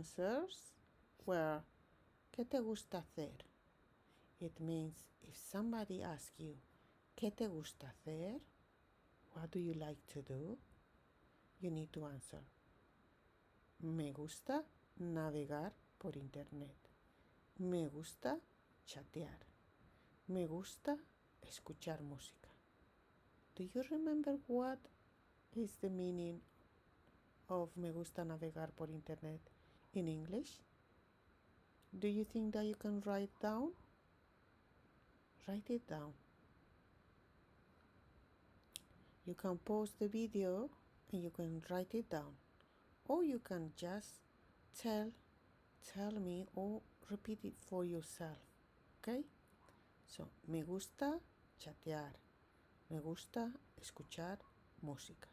answers were ¿qué te gusta hacer? It means if somebody asks you ¿qué te gusta hacer? What do you like to do? You need to answer me gusta navegar por internet. Me gusta chatear. Me gusta escuchar música. Do you remember what is the meaning of me gusta navegar por internet in English? Do you think that you can write down? Write it down. You can pause the video and you can write it down. Or you can just tell me or repeat it for yourself. Okay? So, me gusta chatear. Me gusta escuchar música.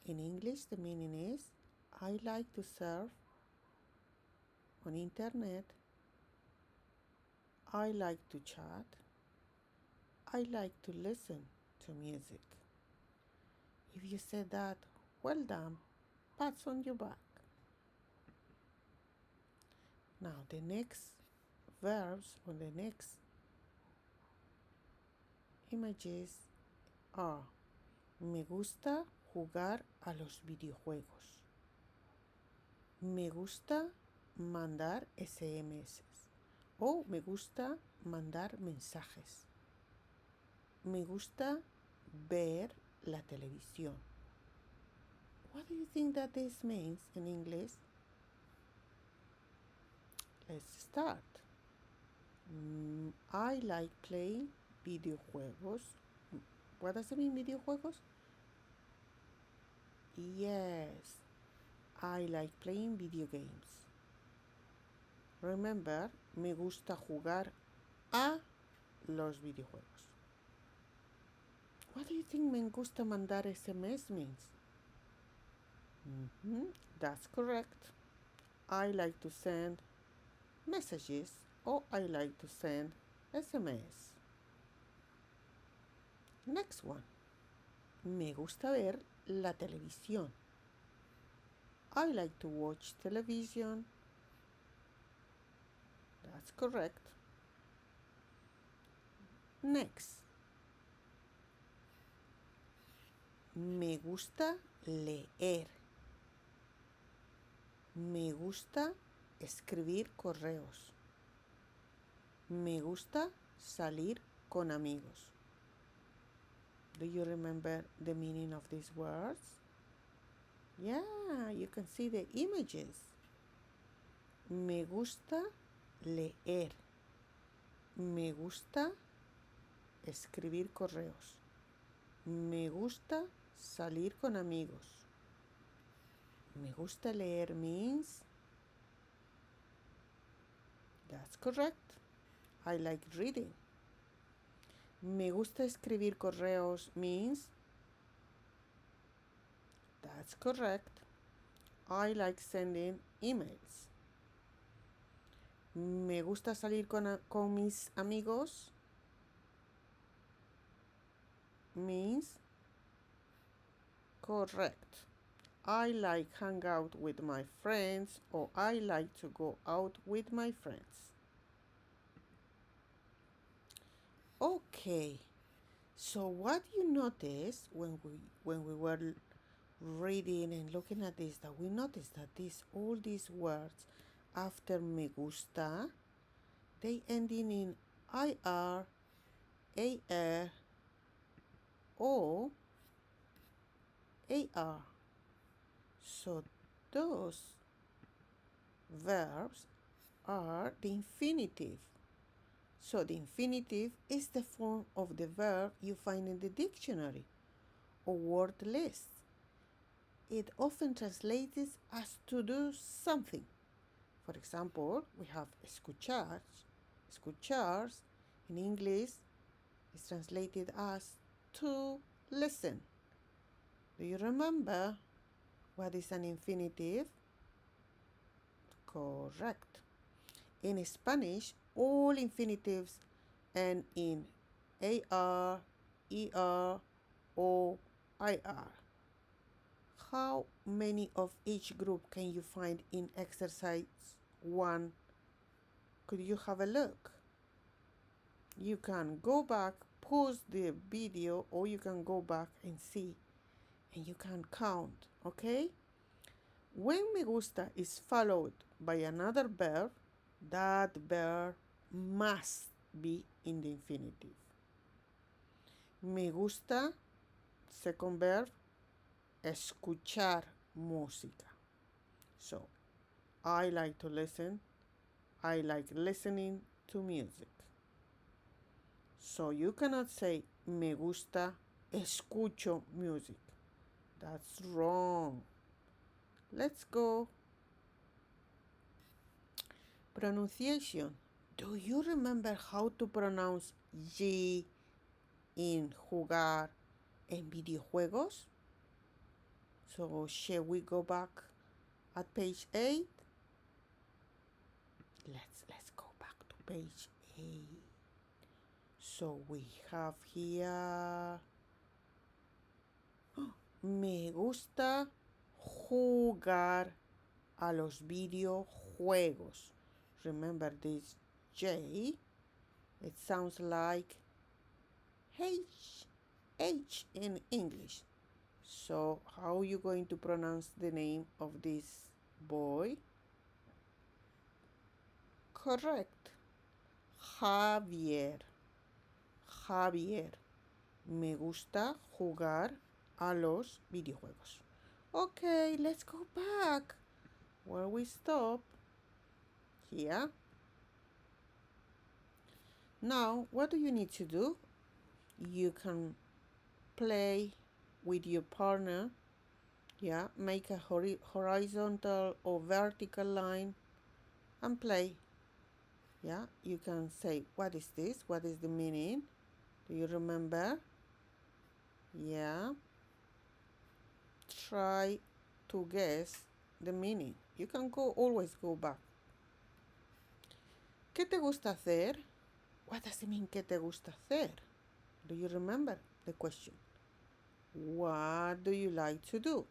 In English, the meaning is I like to surf on internet. I like to chat. I like to listen to music. If you said that, well done. Pats on your back. Now the next verbs or the next images are me gusta jugar a los videojuegos. Me gusta mandar SMS o me gusta mandar mensajes. Me gusta ver la televisión. What do you think that this means in English? Let's start. I like playing videojuegos. What does it mean, videojuegos? Yes, I like playing video games. Remember, me gusta jugar a los videojuegos. What do you think me gusta mandar SMS means? That's correct. I like to send messages or I like to send SMS. Next one. Me gusta ver la televisión. I like to watch television. That's correct. Next. Me gusta leer. Me gusta escribir correos. Me gusta salir con amigos. Do you remember the meaning of these words? Yeah, you can see the images. Me gusta leer. Me gusta escribir correos. Me gusta salir con amigos. Me gusta leer means, that's correct. I like reading. Me gusta escribir correos means, that's correct. I like sending emails. Me gusta salir con mis amigos means, correct. I like hang out with my friends or I like to go out with my friends. Okay, so what you notice when we were reading and looking at this, that we noticed that all these words after me gusta, they ending in IR, AR, or AR. So those verbs are the infinitive. So the infinitive is the form of the verb you find in the dictionary or word list. It often translates as to do something. For example, we have escuchar. Escuchar in English is translated as to listen. Do you remember what is an infinitive? Correct. In Spanish, all infinitives end in AR, ER, or IR. How many of each group can you find in exercise 1? Could you have a look? You can go back, pause the video, or you can go back and see, and you can count, okay? When me gusta is followed by another verb, that verb must be in the infinitive. Me gusta, second verb, escuchar música. So, I like to listen. I like listening to music. So you cannot say me gusta, escucho music. That's wrong. Let's go. Pronunciation. Do you remember how to pronounce G in jugar en videojuegos? So shall we go back at page 8? Let's go back to page 8. So we have here me gusta jugar a los videojuegos. Remember this J, it sounds like H in English. So how are you going to pronounce the name of this boy? Correct. Javier. Javier. Me gusta jugar a los videojuegos. Okay, let's go back. Where we stop. Here. Now, what do you need to do? You can play with your partner. Yeah, make a horizontal or vertical line and play. Yeah, you can say, what is this? What is the meaning? Do you remember? Yeah. Try to guess the meaning. You can always go back. ¿Qué te gusta hacer? What does it mean, ¿qué te gusta hacer? Do you remember the question? What do you like to do?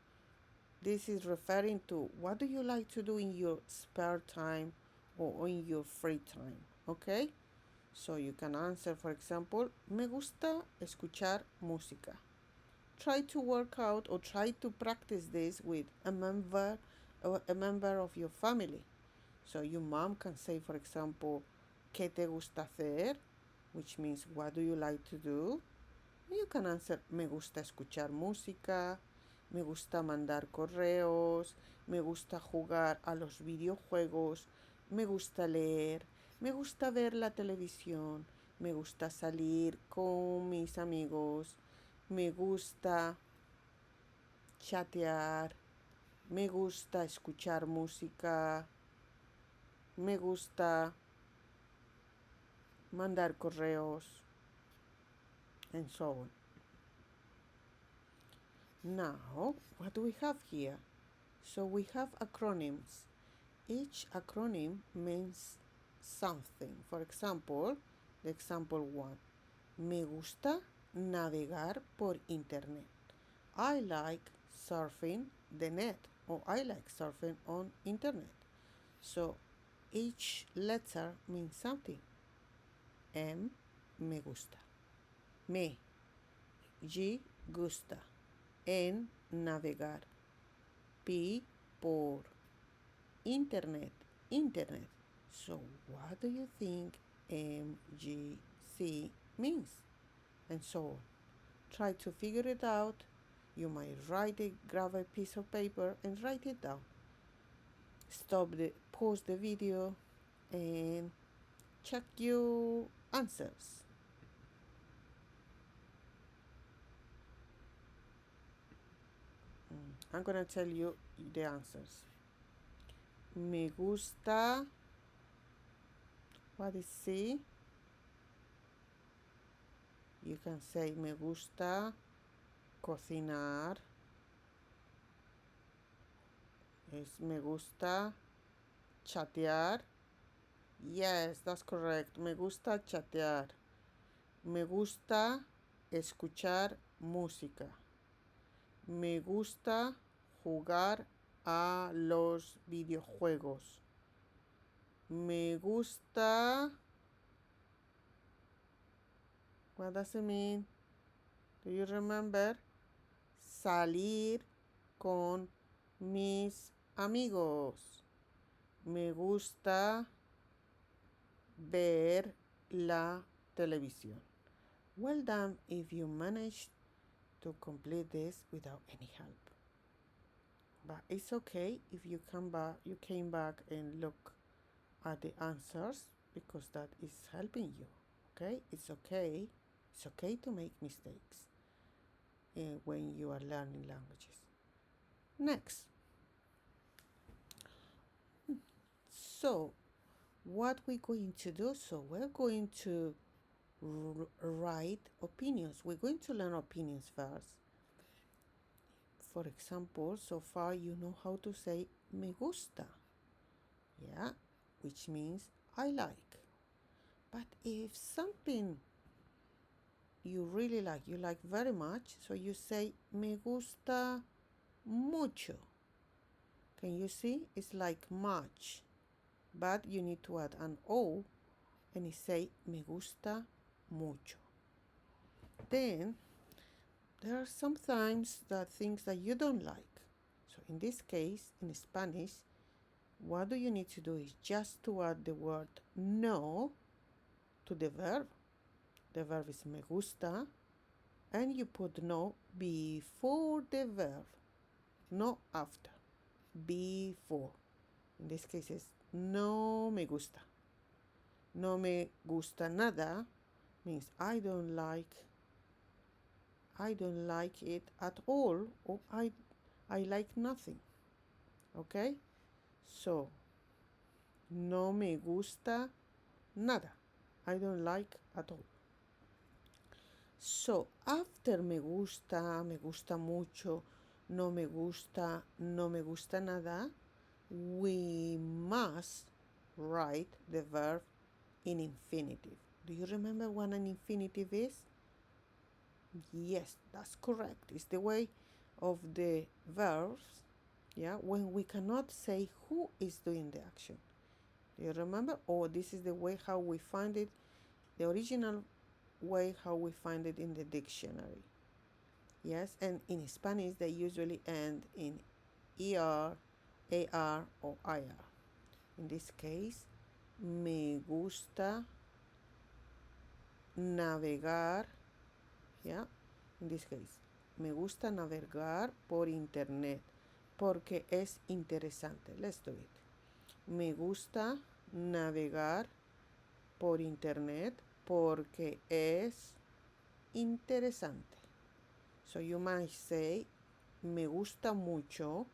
This is referring to what do you like to do in your spare time or in your free time, okay? So you can answer, for example, me gusta escuchar música. Try to work out or try to practice this with a member of your family. So your mom can say, for example, ¿qué te gusta hacer? Which means, what do you like to do? You can answer, me gusta escuchar música, me gusta mandar correos, me gusta jugar a los videojuegos, me gusta leer, me gusta ver la televisión, me gusta salir con mis amigos, me gusta chatear, me gusta escuchar música, me gusta mandar correos, and so on. Now, what do we have here? So we have acronyms. Each acronym means something. For example, the example 1. Me gusta navegar por internet. I like surfing the net, or I like surfing on internet. So each letter means something. M, me gusta. Me, G, gusta. N, navegar. P, por. Internet, internet. So what do you think MGC means? And so on. Try to figure it out. You might grab a piece of paper and write it down. Pause the video and check your answers. I'm gonna tell you the answers. Me gusta. What is C? You can say me gusta cocinar. Me gusta chatear. Yes, that's correct. Me gusta chatear. Me gusta escuchar música. Me gusta jugar a los videojuegos. Me gusta. What does it mean? Do you remember? Salir con mis amigos. Me gusta ver la televisión. Well done if you managed to complete this without any help. But it's okay if you came back and look at the answers because that is helping you. Okay? It's okay. It's okay to make mistakes when you are learning languages. Next. So, what we're going to do? So, we're going to write opinions. We're going to learn opinions first. For example, so far you know how to say me gusta. Yeah, which means I like. But if something you really like, you like very much, so you say me gusta mucho. Can you see? It's like much, but you need to add an O and you say me gusta mucho. Then there are sometimes that things that you don't like. So in this case, in Spanish, what do you need to do is just to add the word no to the verb. The verb is me gusta, and you put no before the verb, not after, before. In this case, it's no me gusta. No me gusta nada means I don't like it at all, or I like nothing. Okay? So, no me gusta nada. I don't like at all. So, after me gusta mucho, no me gusta nada, we must write the verb in infinitive. Do you remember what an infinitive is? Yes, that's correct. It's the way of the verbs, yeah, when we cannot say who is doing the action. Do you remember? Oh, this is the way how we find it, the original way how we find it in the dictionary. Yes, and in Spanish they usually end in ER, AR, or IR. In this case, me gusta navegar, yeah, in this case, me gusta navegar por internet porque es interesante. Let's do it. Me gusta navegar por internet porque es interesante. So you might say, me gusta mucho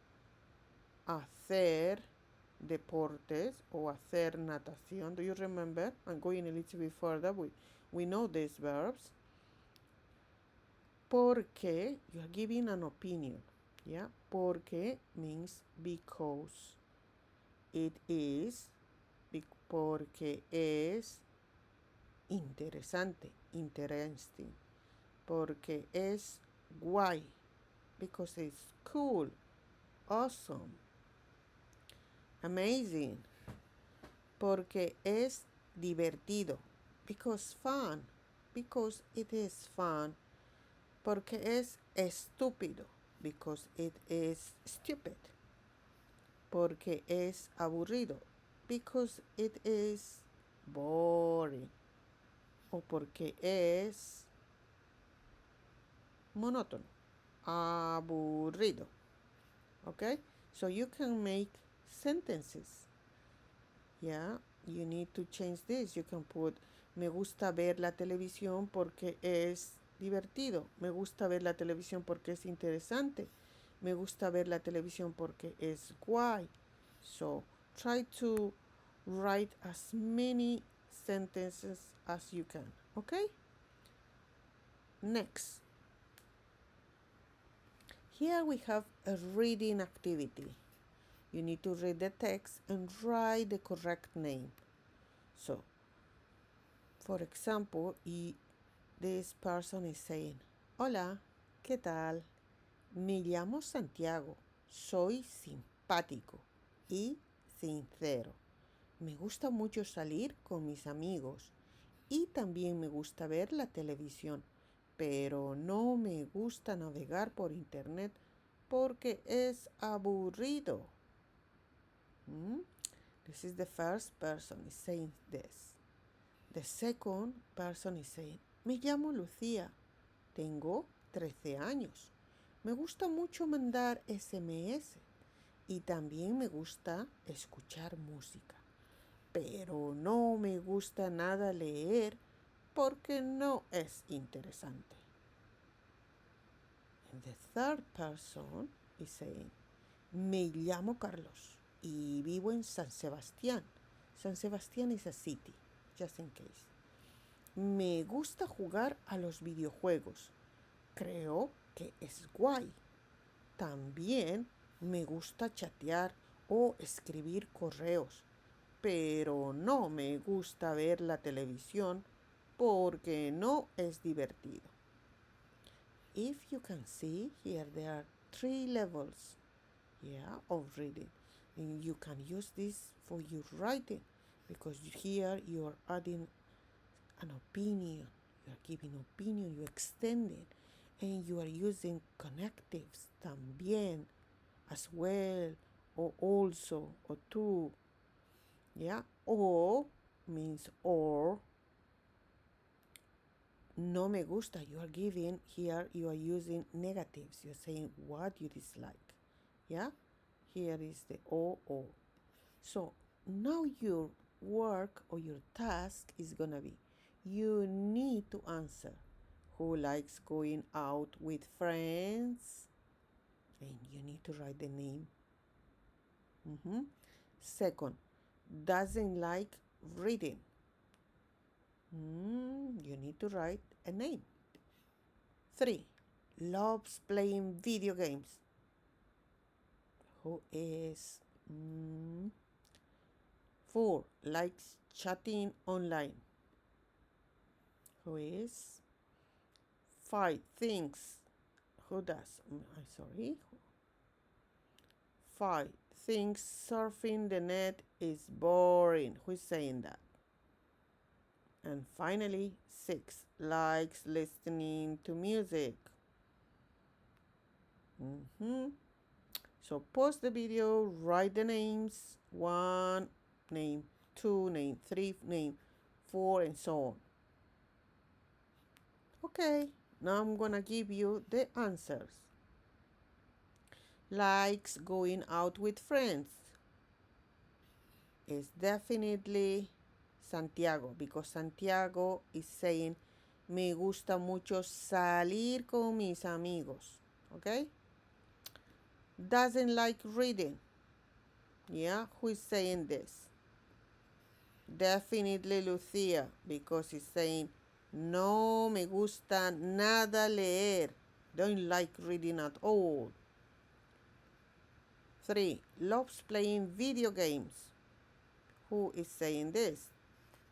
hacer deportes o hacer natación. Do you remember? I'm going a little bit further. We know these verbs. Porque you are giving an opinion. Yeah? Porque means because. It is. Porque es interesante. Interesting. Porque es guay. Because it's cool. Awesome. Amazing. Porque es divertido. Because fun. Because it is fun. Porque es estúpido. Because it is stupid. Porque es aburrido. Because it is boring. O porque es monótono. Aburrido. Okay? So you can make sentences. Yeah, you need to change this. You can put, me gusta ver la televisión porque es divertido. Me gusta ver la televisión porque es interesante. Me gusta ver la televisión porque es guay. So, try to write as many sentences as you can. Okay? Next. Here we have a reading activity. You need to read the text and write the correct name. So, for example, this person is saying, hola, ¿qué tal? Me llamo Santiago. Soy simpático y sincero. Me gusta mucho salir con mis amigos y también me gusta ver la televisión, pero no me gusta navegar por internet porque es aburrido. Mm? This is the first person is saying this. The second person is saying, me llamo Lucía, tengo 13 años. Me gusta mucho mandar SMS y también me gusta escuchar música, pero no me gusta nada leer porque no es interesante. And the third person is saying, me llamo Carlos y vivo en San Sebastián. San Sebastián is a city, just in case. Me gusta jugar a los videojuegos. Creo que es guay. También me gusta chatear o escribir correos, pero no me gusta ver la televisión porque no es divertido. If you can see here, there are 3 levels, of reading. And you can use this for your writing because here you are adding an opinion, you are giving opinion, you are extending, and you are using connectives también, as well, or also, or to. O means or. No me gusta, you are giving, here you are using negatives, you're saying what you dislike. Here is the o. So now your work or your task is gonna be, you need to answer who likes going out with friends, and you need to write the name. Second, doesn't like reading. You need to write a name. 3, loves playing video games. Who is 4, likes chatting online. Who is 5, thinks. Who does? I'm sorry. 5, thinks surfing the net is boring. Who is saying that? And finally, 6, likes listening to music. So pause the video, write the names, 1 name, 2 name, 3 name, 4, and so on. Okay, now I'm gonna give you the answers. Likes going out with friends is definitely Santiago, because Santiago is saying, me gusta mucho salir con mis amigos. Okay? Doesn't like reading. Who is saying this? Definitely Lucia, because he's saying, no me gusta nada leer. Don't like reading at all. 3, loves playing video games. Who is saying this?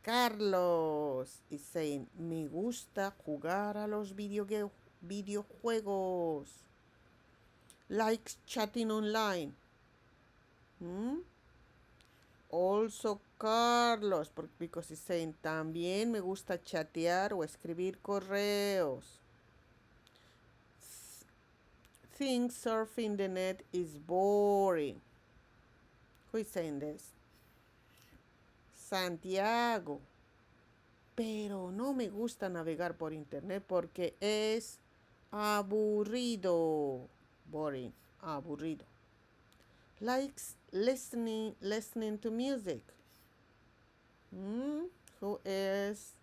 Carlos is saying, me gusta jugar a los videojuegos. Likes chatting online. Also Carlos, because he's saying, también me gusta chatear o escribir correos. Thinks surfing the net is boring. Who is saying this? Santiago. Pero no me gusta navegar por internet porque es aburrido. Boring, aburrido. Likes listening to music. Who is?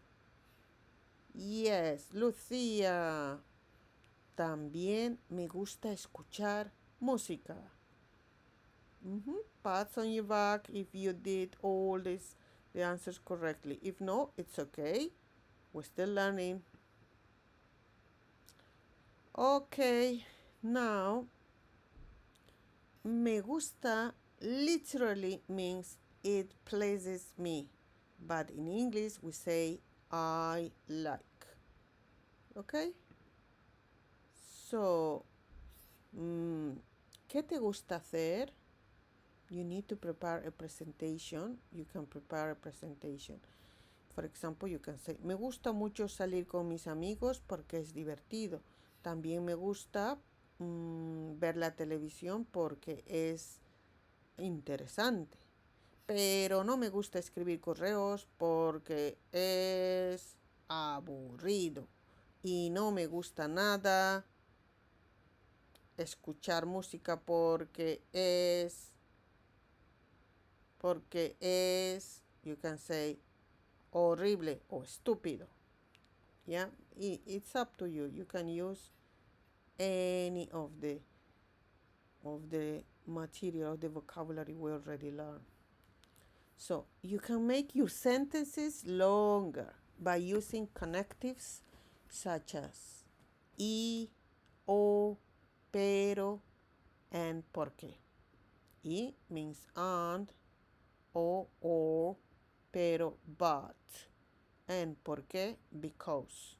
Yes, Lucía. También me gusta escuchar música. Pats on your back if you did all the answers correctly. If no, it's okay. We're still learning. Okay, now, me gusta literally means it pleases me. But in English, we say I like. Okay? So, ¿Qué te gusta hacer? You need to prepare a presentation. You can prepare a presentation. For example, you can say, me gusta mucho salir con mis amigos porque es divertido. También me gusta ver la televisión porque es interesante. Pero no me gusta escribir correos porque es aburrido. Y no me gusta nada escuchar música porque es, you can say, horrible o estúpido. Yeah, it's up to you. You can use any of the material, the vocabulary we already learned. So you can make your sentences longer by using connectives such as y, o, pero, and porque. Y means and, o, or, pero, but, and porque, because.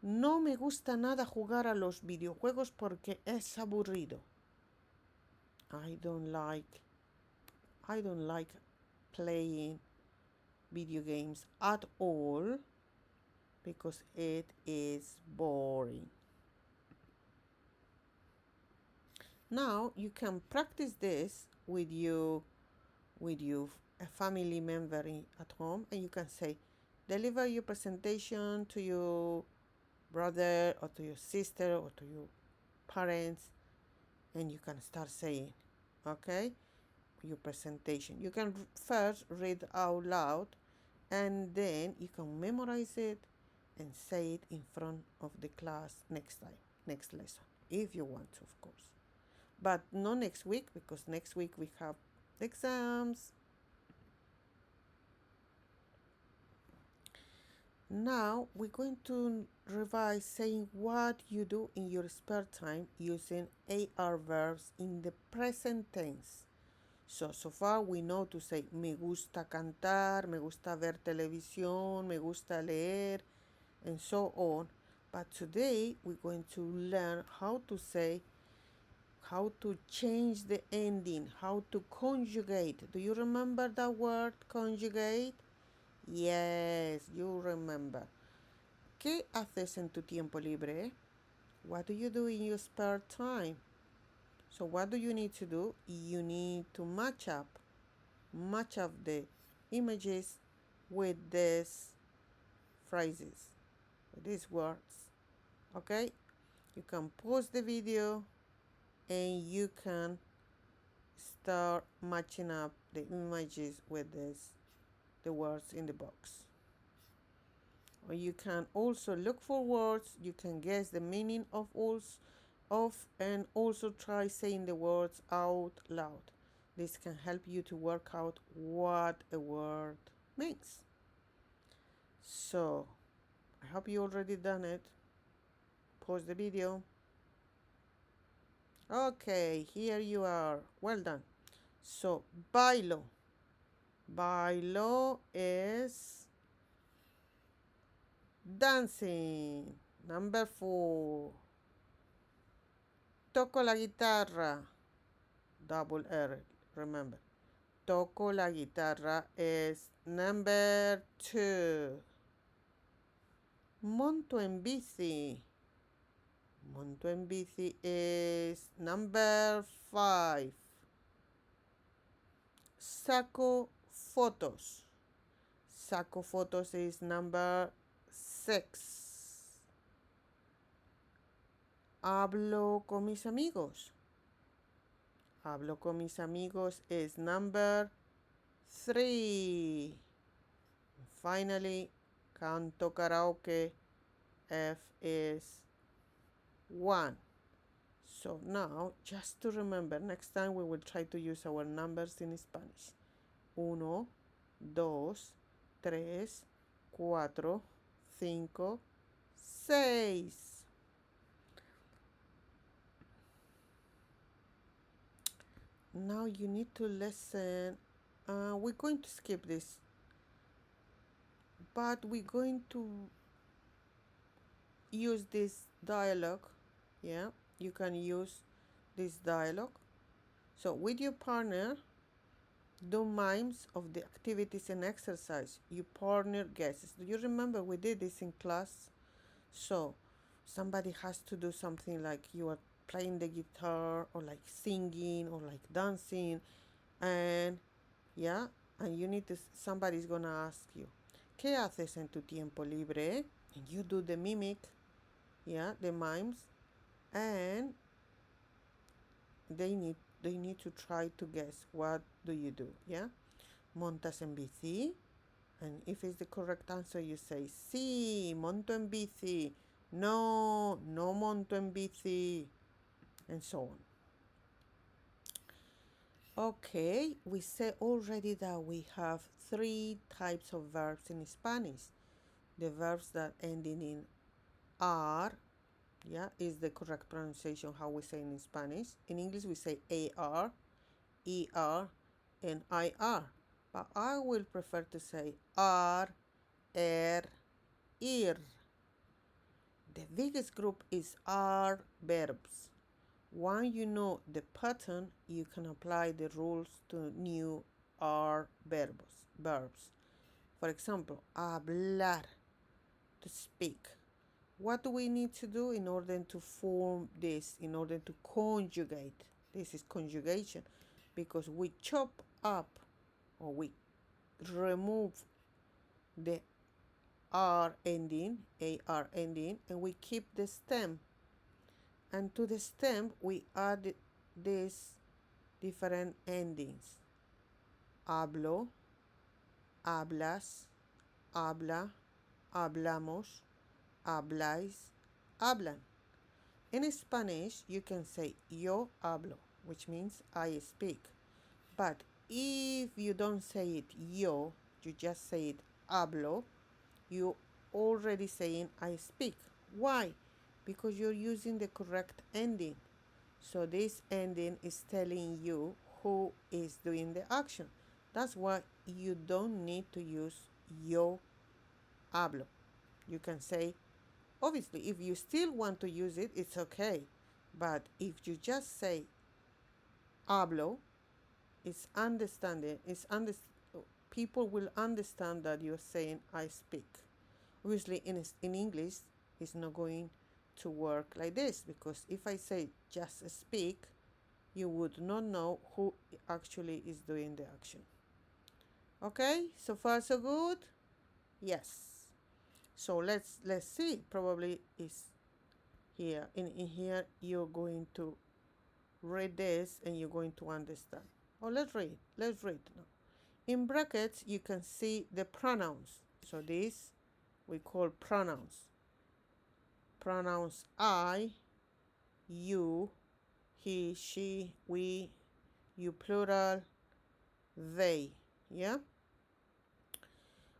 No me gusta nada jugar a los videojuegos porque es aburrido. I don't like playing video games at all because it is boring. Now you can practice this with you a family member at home, and you can say, deliver your presentation to your brother or to your sister or to your parents, and you can start saying, okay, your presentation. You can first read out loud, and then you can memorize it and say it in front of the class next lesson, if you want to, of course. But not next week, because next week we have exams. Now we're going to revise saying what you do in your spare time using AR verbs in the present tense. So far we know to say me gusta cantar, me gusta ver televisión, me gusta leer, and so on. But today we're going to learn how to change the ending, how to conjugate. Do you remember that word, conjugate? Yes, you remember. ¿Qué haces en tu tiempo libre? What do you do in your spare time? So what do you need to do? You need to match up the images with these phrases, with these words. Okay? You can pause the video and you can start matching up the images with the words in the box. Or you can also look for words, you can guess the meaning of and also try saying the words out loud. This can help you to work out what a word means. So, I hope you already done it. Pause the video. Okay, here you are. Well done. So, bailo. Bailo is dancing. Number 4. Toco la guitarra. Double R, remember. Toco la guitarra is number 2. Monto en bici. Monto en bici is number 5. Saco fotos. Saco fotos is number 6. Hablo con mis amigos. Hablo con mis amigos is number 3. Finally, canto karaoke, F is 1. So now, just to remember, next time we will try to use our numbers in Spanish. 1, 2, 3, 4, 5, 6. Now you need to listen. We're going to skip this, but we're going to use this dialogue. Yeah, you can use this dialogue. So with your partner, do mimes of the activities and exercise. Your partner guesses. Do you remember we did this in class? So somebody has to do something like you are playing the guitar or like singing or like dancing, and yeah, and you need to, somebody's gonna ask you, ¿qué haces en tu tiempo libre? And you do the mimic, yeah, the mimes, and they need to try to guess what do you do, yeah? Montas en bici, and if it's the correct answer, you say, sí, monto en bici. No, no monto en bici, and so on. Okay, we said already that we have 3 types of verbs in Spanish. The verbs that ending in are, yeah, is the correct pronunciation how we say in Spanish. In English we say AR, ER, and IR. But I will prefer to say R, Ir. The biggest group is R verbs. Once you know the pattern, you can apply the rules to new R verbs. For example, hablar, to speak. What do we need to do in order to form this, in order to conjugate? This is conjugation, because we chop up or we remove the R ending, AR ending, and we keep the stem. And to the stem, we add these different endings. Hablo, hablas, habla, hablamos, habláis, hablan. In Spanish, you can say yo hablo, which means I speak. But if you don't say it yo, you just say it hablo, you already saying I speak. Why? Because you're using the correct ending. So this ending is telling you who is doing the action. That's why you don't need to use yo hablo. You can say, obviously, if you still want to use it, it's okay. But if you just say hablo, it's understanding, people will understand that you're saying I speak. Obviously, in English, it's not going to work like this, because if I say just speak, you would not know who actually is doing the action. Okay, so far so good? Yes. So let's see. Probably is here. In here, you're going to read this and you're going to understand. Oh, let's read. Let's read now. In brackets, you can see the pronouns. So this we call pronouns. Pronouns I, you, he, she, we, you plural, they. Yeah?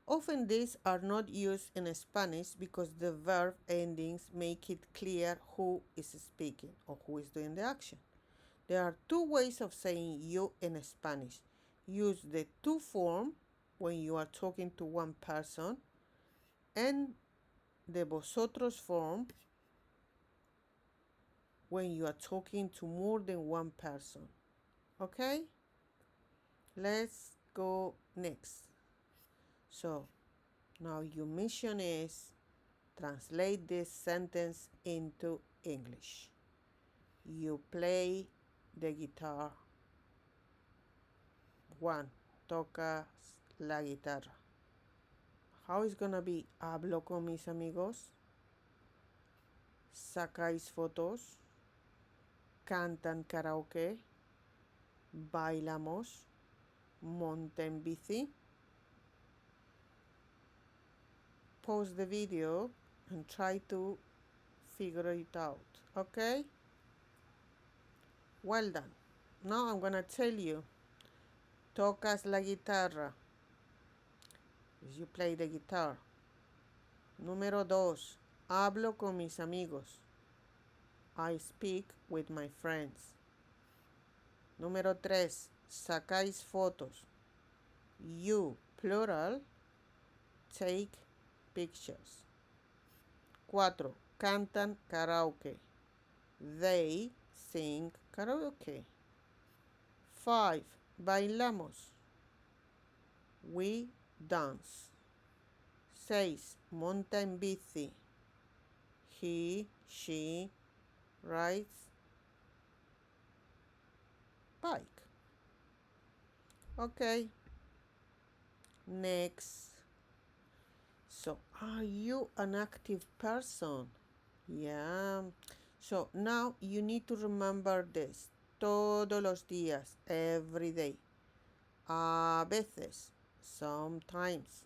Often these are not used in Spanish because the verb endings make it clear who is speaking or who is doing the action. There are 2 ways of saying you in Spanish. Use the tú form when you are talking to one person, and the vosotros form when you are talking to more than one person. Okay? Let's go next. So now your mission is translate this sentence into English. You play the guitar. 1. Tocas la guitarra. How is gonna be? Hablo con mis amigos. Sacáis fotos. Cantan karaoke. Bailamos. Monta en bici. Pause the video and try to figure it out. Okay? Well done. Now I'm gonna tell you. Tocas la guitarra. You play the guitar. Número 2. Hablo con mis amigos. I speak with my friends. Número 3. Sacáis fotos. You, plural, take pictures. 4. Cantan karaoke. They sing karaoke. 5. Bailamos. We dance. 6. Monta en bici. He, she rides bike. Okay. Next. So, are you an active person? Yeah. So, now you need to remember this. Todos los días, every day. A veces, sometimes.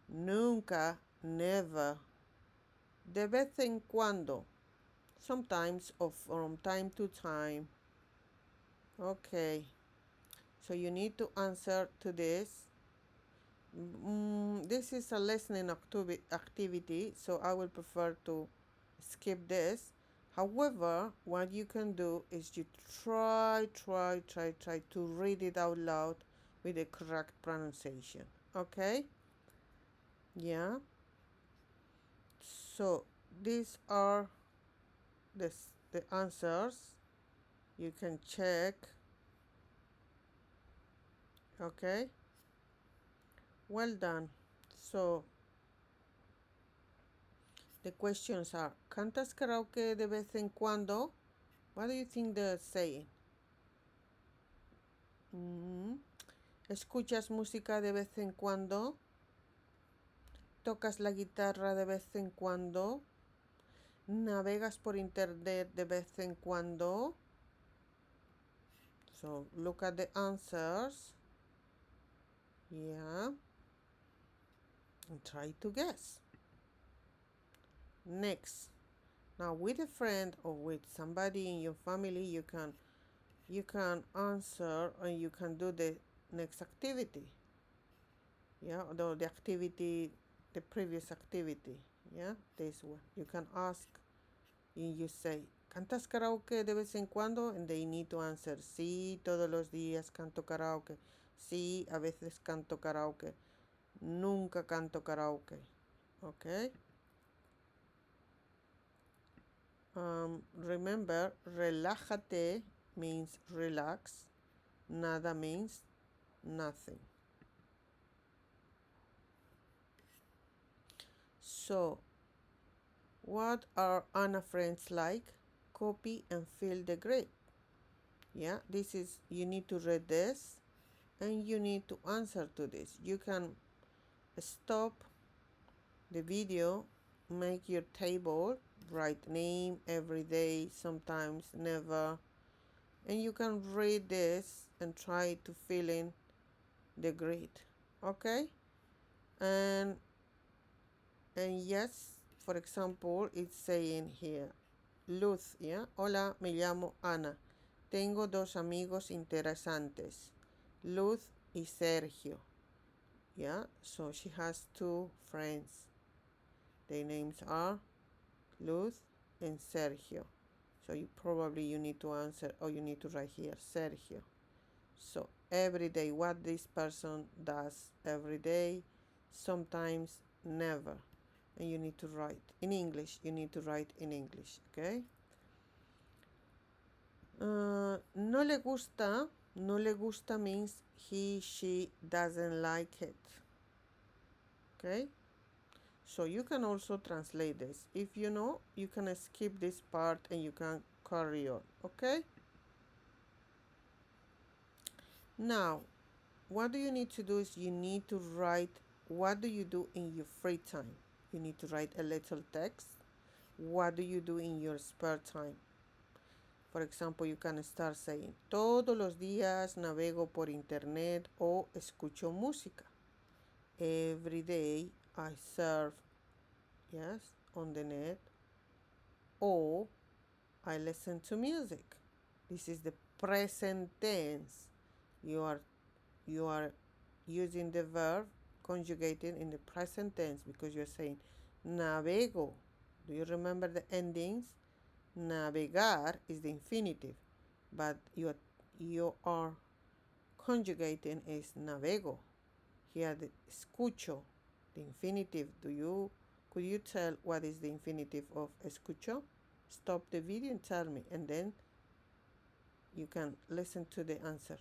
Nunca, never. De vez en cuando. Sometimes or from time to time. Okay. So you need to answer to this. This is a listening activity, so I will prefer to skip this. However, what you can do is you try to read it out loud with the correct pronunciation. Okay? Yeah. So these are the answers. You can check. Okay? Well done. So the questions are, ¿cantas karaoke de vez en cuando? What do you think they're saying? ¿Escuchas música de vez en cuando? ¿Tocas la guitarra de vez en cuando? ¿Navegas por internet de vez en cuando? So look at the answers. Yeah. And try to guess. Next. Now with a friend or with somebody in your family, you can answer and you can do the next activity. Yeah, although the previous activity. Yeah, this one. You can ask and you say, ¿cantas karaoke de vez en cuando? And they need to answer, sí, todos los días canto karaoke. Sí, a veces canto karaoke. Nunca canto karaoke. Okay? Remember, relájate means relax. Nada means nothing. So, what are Anna friends like? Copy and fill the grid. Yeah, this is, you need to read this and you need to answer to this. You can stop the video, make your table, write name, every day, sometimes, never, and you can read this and try to fill in the grid. Okay? And yes, for example, it's saying here, Luz, yeah? Hola, me llamo Ana. Tengo dos amigos interesantes, Luz y Sergio. Yeah, so she has two friends. Their names are Luz and Sergio. So you need to answer, or you need to write here, Sergio. So every day, what this person does every day, sometimes, never. And you need to write in English. You need to write in English, okay? No le gusta. No le gusta means he, she doesn't like it. Okay? So you can also translate this. If you know, you can skip this part and you can carry on. Okay? Now, what do you need to do is you need to write what do you do in your free time. You need to write a little text. What do you do in your spare time? For example, you can start saying, todos los días navego por internet o escucho música. Every day I surf, yes, on the net, or I listen to music. This is the present tense. You are using the verb conjugated in the present tense because you're saying navego. Do you remember the endings? Navegar is the infinitive, but you are conjugating is navego. Here the escucho, the infinitive. Could you tell what is the infinitive of escucho? Stop the video and tell me, and then You can listen to the answer.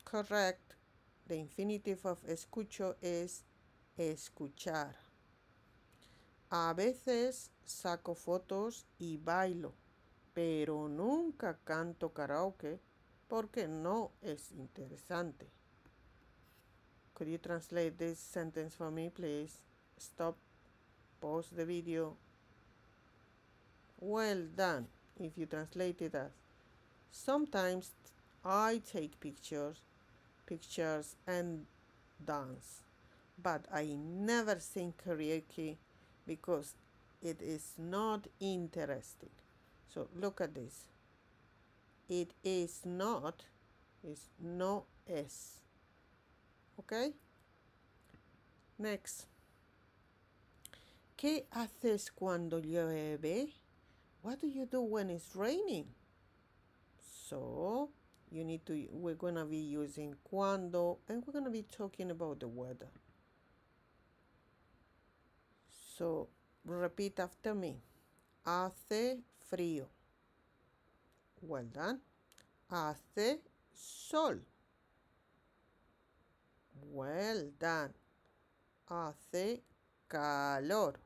Correct. The infinitive of escucho es escuchar. A veces saco fotos y bailo, pero nunca canto karaoke porque no es interesante. Could you translate this sentence for me, please? Stop, pause the video. Well done. If you translate it as, sometimes I take pictures and dance, but I never sing karaoke because it is not interesting. So look at this. It is not is no es. Okay? Next. ¿Qué haces cuando llueve? What do you do when it's raining? So we're gonna be using cuando, and we're gonna be talking about the weather. So repeat after me. Hace frío. Well done. Hace sol. Well done. Hace calor.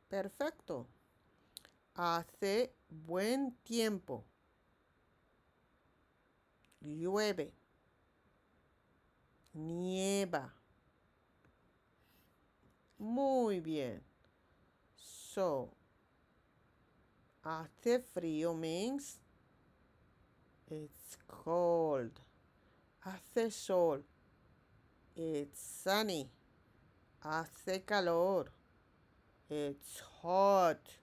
Perfecto. Hace buen tiempo. Llueve. Nieva. Muy bien. So, hace frío means it's cold. Hace sol. It's sunny. Hace calor. It's hot.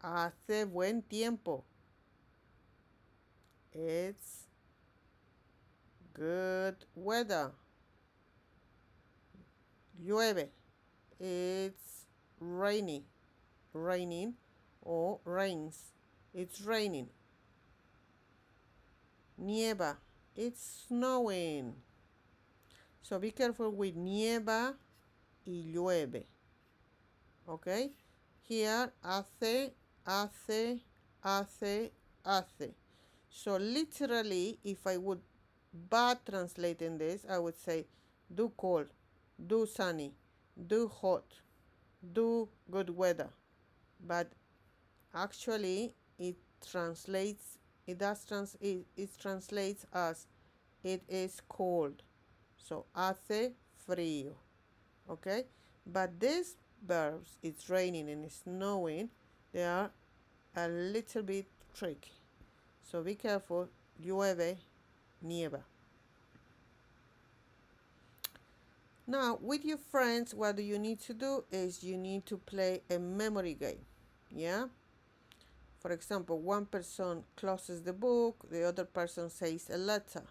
Hace buen tiempo. It's good weather. Llueve. It's raining or rains. It's raining. Nieva. It's snowing. So be careful with nieva y llueve. Okay? Here, hace. So literally, if I would bad translating this, I would say do cold, do sunny, do hot, do good weather. But actually, it translates as it is cold. So hace frío. Okay? But these verbs, it's raining and it's snowing, they are a little bit tricky. So be careful. Llueve, nieva. Now, with your friends, what you need to do is you need to play a memory game. Yeah? For example, one person closes the book, the other person says a letter.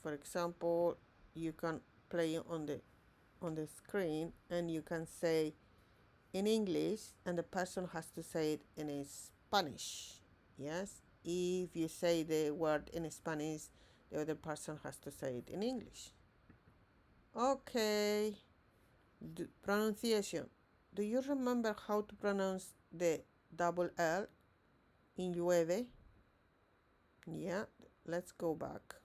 For example, you can play on the screen and you can say in English and the person has to say it in Spanish. Yes? If you say the word in Spanish, the other person has to say it in English. Okay. Pronunciation. Do you remember how to pronounce the double L in llueve? Yeah, let's go back.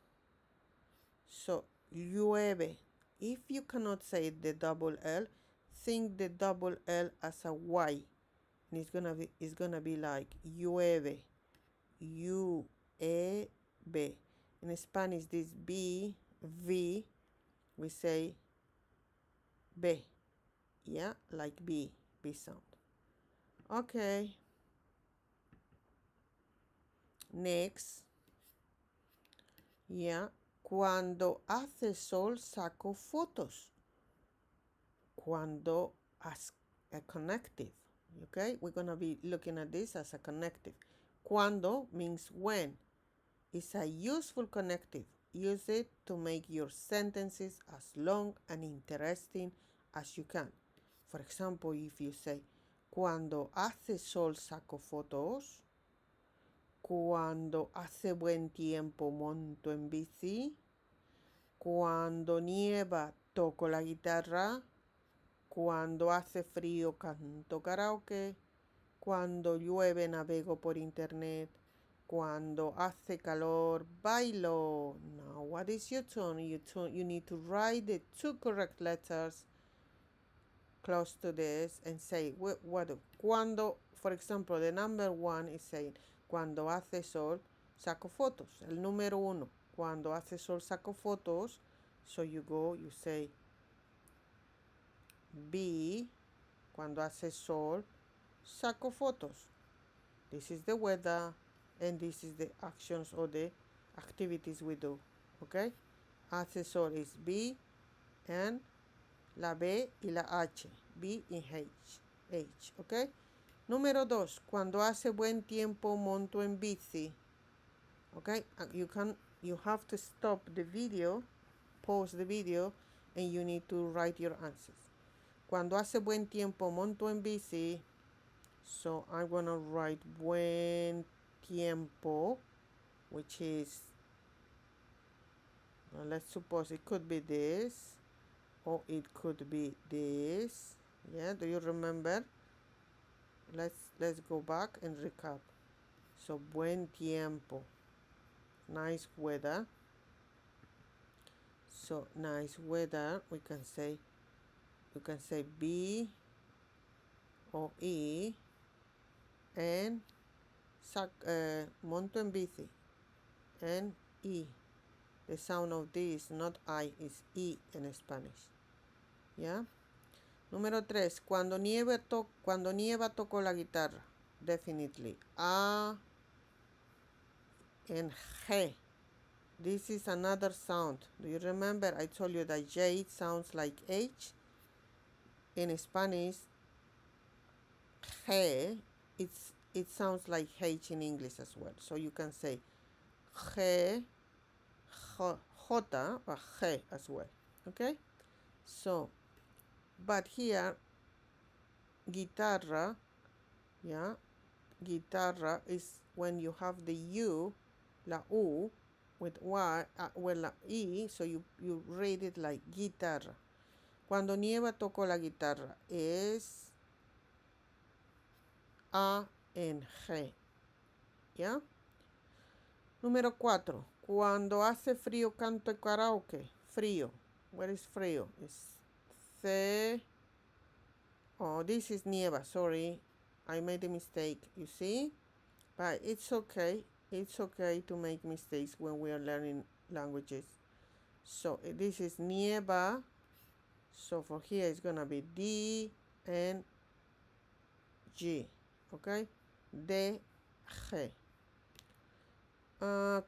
So, llueve. If you cannot say the double L, think the double L as a Y. And it's gonna be like llueve. U-E-B. In Spanish, this B, V, we say B. Yeah, like B sound. Okay. Next. Yeah. Cuando hace sol, saco fotos. Cuando as a connective. Okay, we're gonna be looking at this as a connective. Cuando means when. It's a useful connective. Use it to make your sentences as long and interesting as you can. For example, if you say, cuando hace sol saco fotos, cuando hace buen tiempo monto en bici, cuando nieva toco la guitarra, cuando hace frío canto karaoke, Cuando llueve navego por internet. Cuando hace calor bailo. Now what is your turn? You need to write the two correct letters close to this and say what. Cuando, for example, the number 1 is saying cuando hace sol saco fotos. El número 1, cuando hace sol saco fotos. So you say B, cuando hace sol saco fotos. This is the weather and this is the actions or the activities we do. Okay? Hace sol is B and la B y la H. B y H. Okay? Número 2. Cuando hace buen tiempo monto en bici. Okay? You have to stop the video, pause the video, and you need to write your answers. Cuando hace buen tiempo monto en bici. So I'm gonna write buen tiempo, which is, let's suppose it could be this, or it could be this. Yeah, do you remember? Let's go back and recap. So buen tiempo, nice weather. So nice weather, you can say B or E, and monto en bici, and E. The sound of D is not I, it's E in Spanish. Yeah. Número 3. Cuando nieva toco la guitarra. Definitely. A and G. This is another sound. Do you remember I told you that J sounds like H? In Spanish, G, it sounds like H in English as well. So you can say G, J, or G as well. Okay? So, but here, guitarra, yeah, guitarra is when you have the U, la U, with Y, la E, so you read it like guitarra. Cuando nieva toco la guitarra es A en G. ¿Ya? Número 4. Cuando hace frío canto karaoke. Frío. What is frío? It's C. Oh, this is nieva. Sorry. I made a mistake. You see? But it's okay. It's okay to make mistakes when we are learning languages. So this is nieva. So for here it's gonna be D and G. Okay? D, G.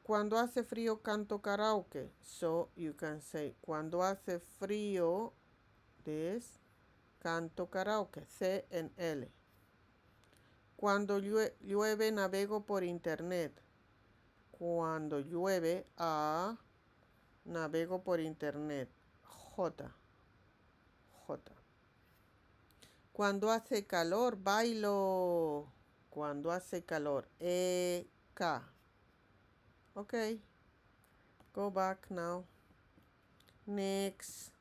Cuando hace frío canto karaoke. So you can say cuando hace frío, this, canto karaoke. C and L. Cuando llueve navego por internet. Cuando llueve, A, navego por internet. J. Cuando hace calor, bailo. Cuando hace calor, K. Okay. Go back now. Next.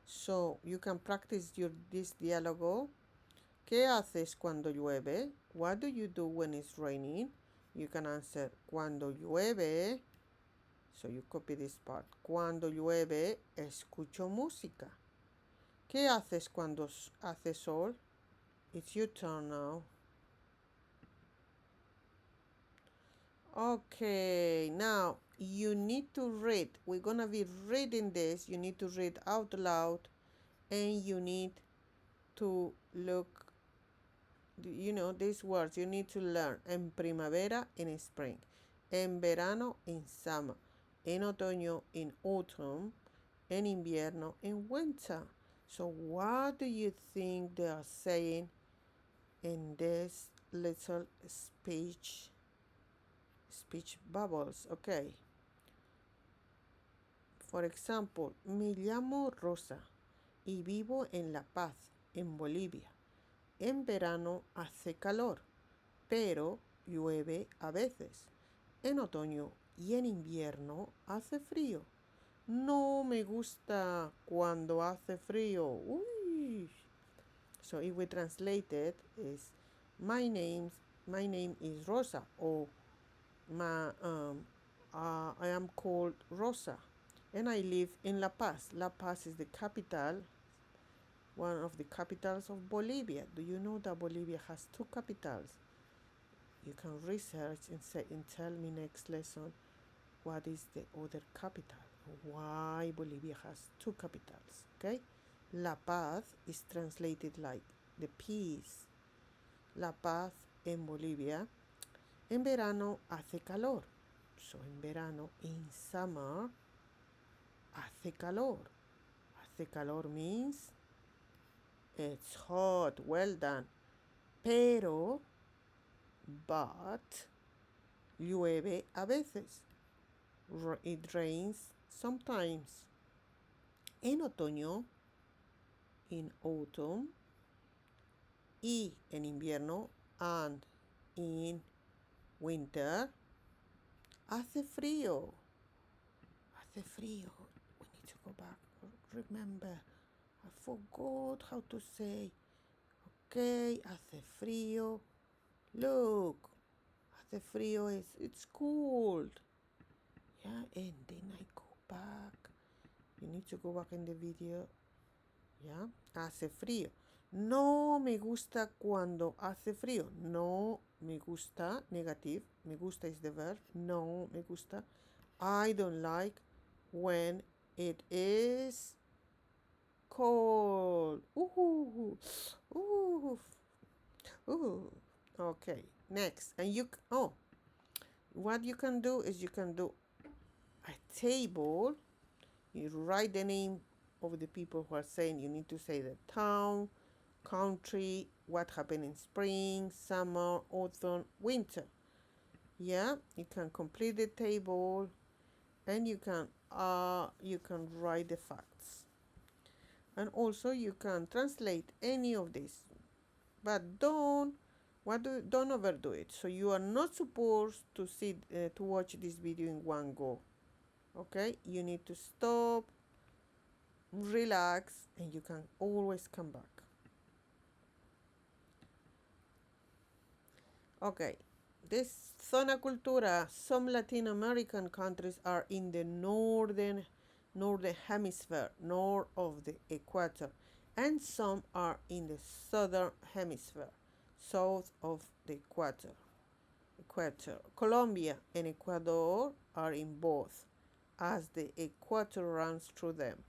So you can practice this diálogo. ¿Qué haces cuando llueve? What do you do when it's raining? You can answer cuando llueve. So you copy this part. Cuando llueve, escucho música. ¿Qué haces cuando hace sol? It's your turn now. Okay, now you need to read. We're gonna be reading this. You need to read out loud and you need to look, these words you need to learn. En primavera, in spring. En verano, in summer. En otoño, in autumn. En invierno, in winter. So what do you think they are saying in this little speech bubbles? Okay. For example, me llamo Rosa y vivo en La Paz, en Bolivia. En verano hace calor, pero llueve a veces. En otoño y en invierno hace frío. No me gusta cuando hace frío. Uy. So if we translate it, is my name is Rosa, or I am called Rosa, and I live in La Paz. La Paz is the capital, one of the capitals of Bolivia. Do you know that Bolivia has two capitals? You can research and say and tell me next lesson what is the other capital, why Bolivia has two capitals. Okay, La Paz is translated like the peace. La Paz en Bolivia. En verano hace calor. So en verano, in summer, hace calor. Hace calor means it's hot, well done. Pero, but, llueve a veces. It rains sometimes. En otoño, in autumn, y en invierno, and in winter, hace frío. Hace frío. We need to go back. Remember, I forgot how to say. Okay, hace frío. Look, hace frío is it's cold. Yeah, and then I go back. You need to go back in the video. Yeah, hace frío. No me gusta cuando hace frío. No me gusta, negative. Me gusta is the verb. No me gusta. I don't like when it is cold. Ooh, ooh, ooh. Okay, next. And what you can do is you can do a table. You write the name of the people who are saying. You need to say the town, country, what happened in spring, summer, autumn, winter. Yeah, you can complete the table, and you can write the facts. And also you can translate any of this, but don't overdo it. So you are not supposed to watch this video in one go. Okay, you need to stop, relax, and you can always come back. Okay, this zona cultura, some Latin American countries are in the northern hemisphere, north of the equator, and some are in the southern hemisphere, south of the equator. Colombia and Ecuador are in both, as the equator runs through them.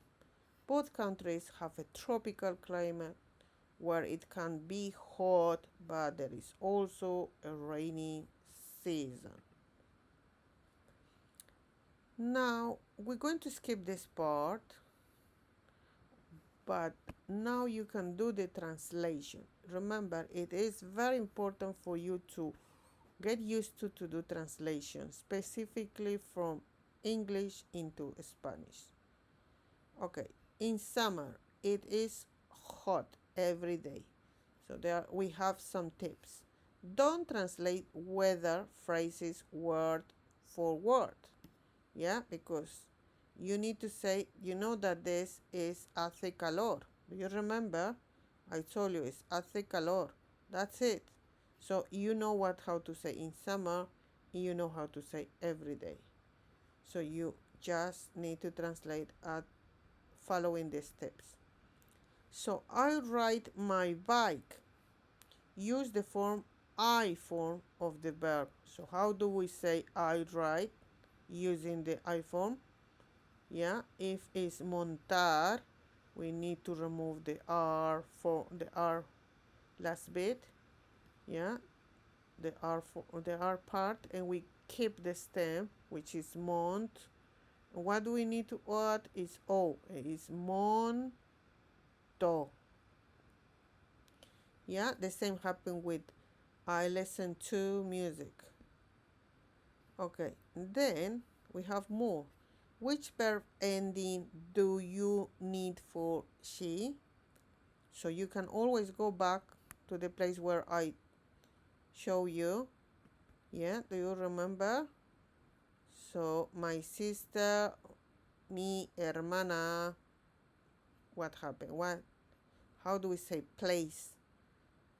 Both countries have a tropical climate where it can be hot, but there is also a rainy season. Now, we're going to skip this part, but now you can do the translation. Remember, it is very important for you to get used to do translation, specifically from English into Spanish. Okay, in summer, it is hot every day. So we have some tips. Don't translate weather phrases word for word. Yeah, because you need to say, you know that this is hace calor. Do you remember? I told you it's hace calor. That's it. So you know how to say in summer, you know how to say every day. So you just need to translate following the steps. So I ride my bike. Use the form I form of the verb. So how do we say I ride using the I form? Yeah, if it's montar, we need to remove the R for the R last bit. Yeah, the R part, and we keep the stem, which is mont. What do we need to add is O. It's monto. Yeah, the same happened with I listen to music. Okay, then we have more. Which verb ending do you need for she? So you can always go back to the place where I show you. Yeah, do you remember? So my sister, mi hermana. What happened? how do we say place?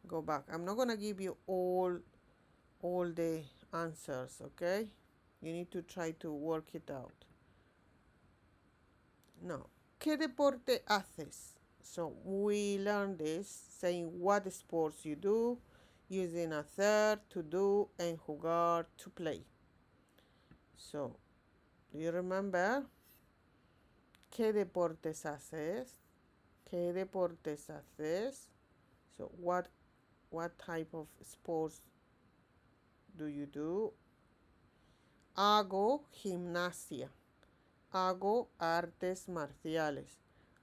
Go back. I'm not gonna give you all the answers, okay? You need to try to work it out. No. ¿Qué deporte haces? So we learn this saying what sports you do, using hacer to do and jugar to play. So, do you remember? ¿Qué deportes haces? ¿Qué deportes haces? So what type of sports do you do? Hago gimnasia. Hago artes marciales.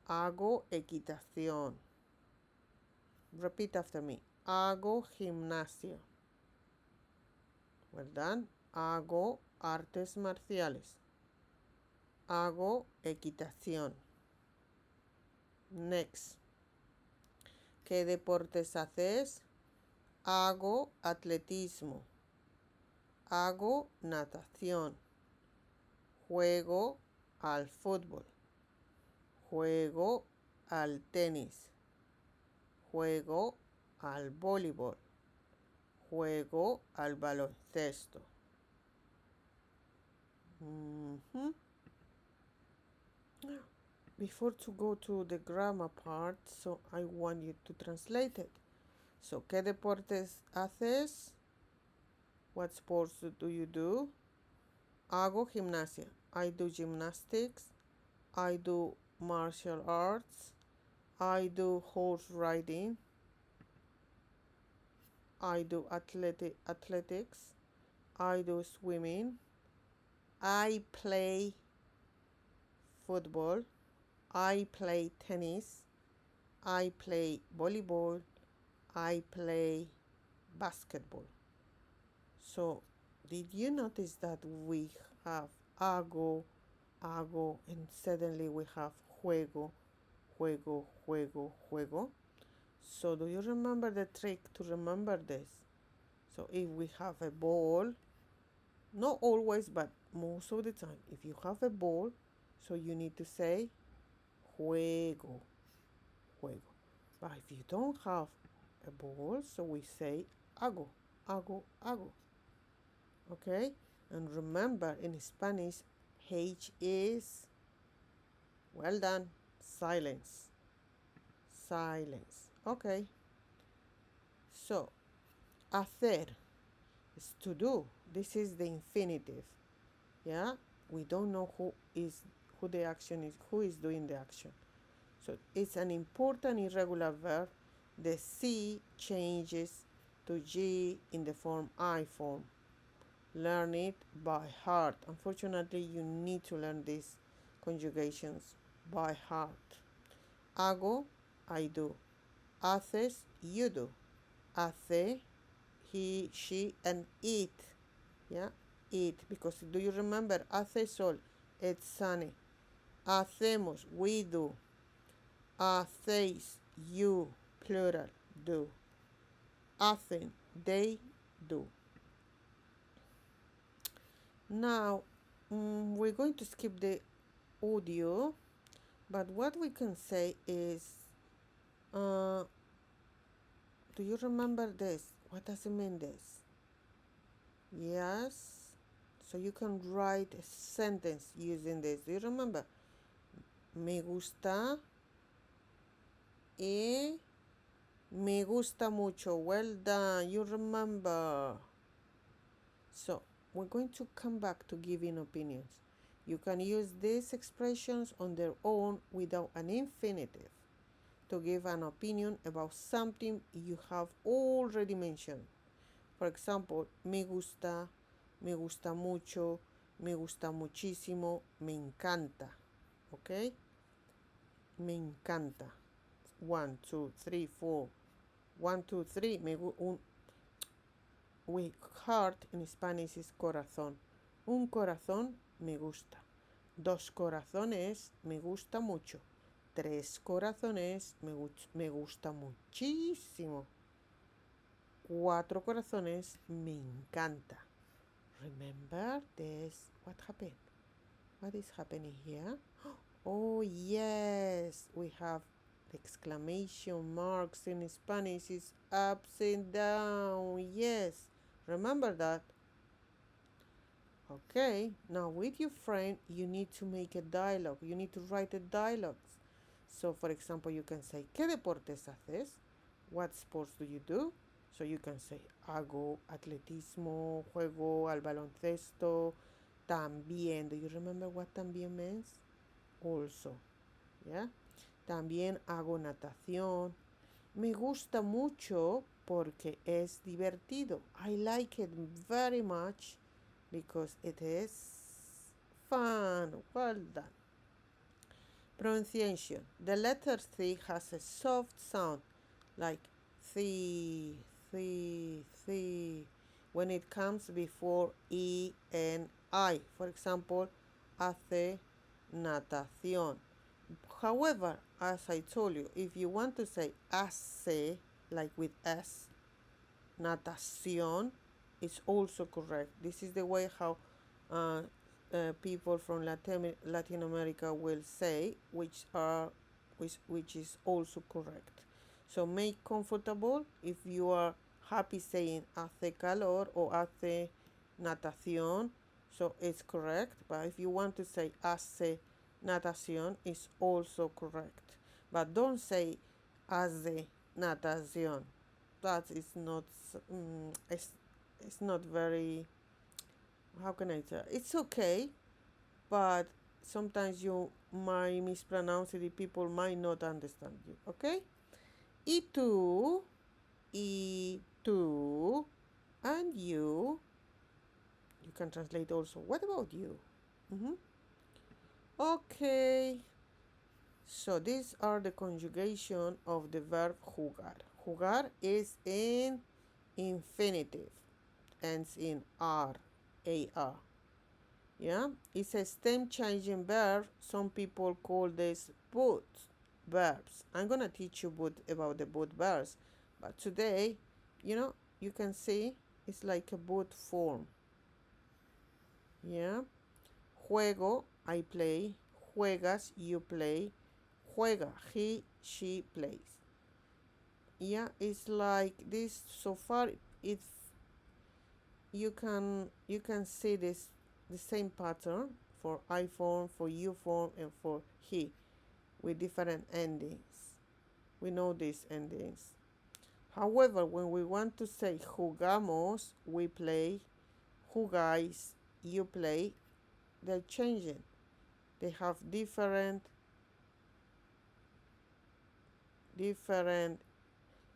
Hago equitación. Repeat after me. Hago gimnasia. ¿Verdad? Hago artes marciales. Hago equitación. Next. ¿Qué deportes haces? Hago atletismo. Hago natación. Juego al fútbol. Juego al tenis. Juego al voleibol. Juego al baloncesto. Before to go to the grammar part, so I want you to translate it. So, ¿qué deportes haces? What sports do you do? Hago gimnasia. I do gymnastics. I do martial arts. I do horse riding. I do athletics. I do swimming. I play football. I play tennis. I play volleyball. I play basketball. So, did you notice that we have hago, and suddenly we have juego, juego? So, do you remember the trick to remember this? So, if we have a ball, not always, but most of the time, if you have a ball, so you need to say juego. But if you don't have a ball, so we say hago. Okay? And remember, in Spanish, H is, well done, silence. Okay? So, hacer is to do. This is the infinitive. Yeah? We don't know who is doing the action. So, it's an important irregular verb. The C changes to G in the form I form. Learn it by heart. Unfortunately, you need to learn these conjugations by heart. Hago, I do. Haces, you do. Hace, he, she, and eat. Yeah, eat. Because do you remember? Hace sol, it's sunny. Hacemos, we do. Hacéis, you, plural, do. Hacen, they do. Now, we're going to skip the audio, but what we can say is, do you remember this? What does it mean, this? Yes. So you can write a sentence using this. Do you remember? Me gusta y me gusta mucho. Well done. You remember. So we're going to come back to giving opinions. You can use these expressions on their own without an infinitive to give an opinion about something you have already mentioned. For example, me gusta mucho, me gusta muchísimo, me encanta. Okay? Me encanta. 1, 2, 3, 4. 1, 2, 3. Heart in Spanish is corazón. Un corazón me gusta. 2 corazones me gusta mucho. 3 corazones me gusta muchísimo. 4 corazones me encanta. Remember this? What happened? What is happening here? Oh yes, we have The exclamation marks in Spanish is ups and down. Yes, remember that. Okay, now with your friend, you need to make a dialogue. You need to write a dialogue. So, for example, you can say, ¿Qué deportes haces? What sports do you do? So you can say, hago atletismo, juego al baloncesto, también. Do you remember what también means? Also, yeah? También hago natación. Me gusta mucho porque es divertido. I like it very much because it is fun. Well done. Pronunciation. The letter C has a soft sound like th when it comes before E and I. For example, hace natación. However, as I told you, if you want to say hace, like with S, natación, is also correct. This is the way how people from Latin America will say, which is also correct. So make comfortable. If you are happy saying hace calor or hace natación, so it's correct. But if you want to say hace natación, it's also correct. But don't say hace natación. That is not it's not very, how can I say, it's okay, but sometimes you might mispronounce it, people might not understand you. Okay, y tú, and you can translate also, what about you? Okay, so these are the conjugation of the verb jugar. Jugar is in infinitive, ends in ar. Yeah, it's a stem changing verb. Some people call this both verbs. I'm gonna teach you about the both verbs, but today, you can see it's like a both form. Yeah, juego, I play. Juegas, you play. Juega, he, she plays. Yeah, it's like this. So far, it's you can see this the same pattern for I form, for you form, and for he, with different endings. We know these endings. However, when we want to say jugamos, we play, jugáis, you play, they're changing. They have different,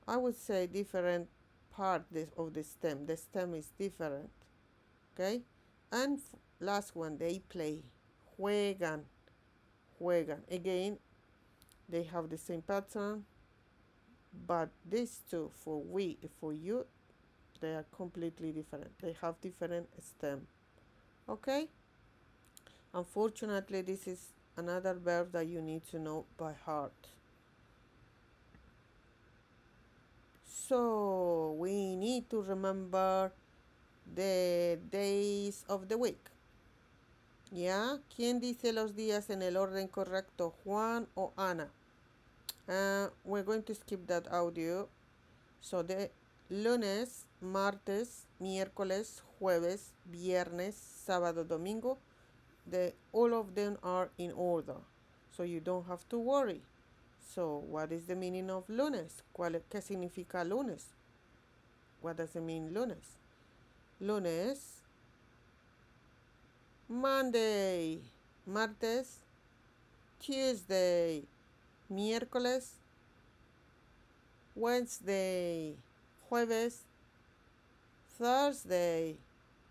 I would say different part of the stem. The stem is different. Okay? And last one, they play. Juegan. Again, they have the same pattern, but these two, for you, they are completely different. They have different stem. Okay? Unfortunately, this is another verb that you need to know by heart. So we need to remember the days of the week. ¿Ya? ¿Quién dice los días en el orden correcto, Juan o Ana? We're going to skip that audio. So the lunes, martes, miércoles, jueves, viernes, sábado, domingo, all of them are in order. So you don't have to worry. So what is the meaning of lunes? ¿Qué significa lunes? What does it mean lunes? Lunes, Monday, martes, Tuesday, miércoles, Wednesday, jueves, Thursday,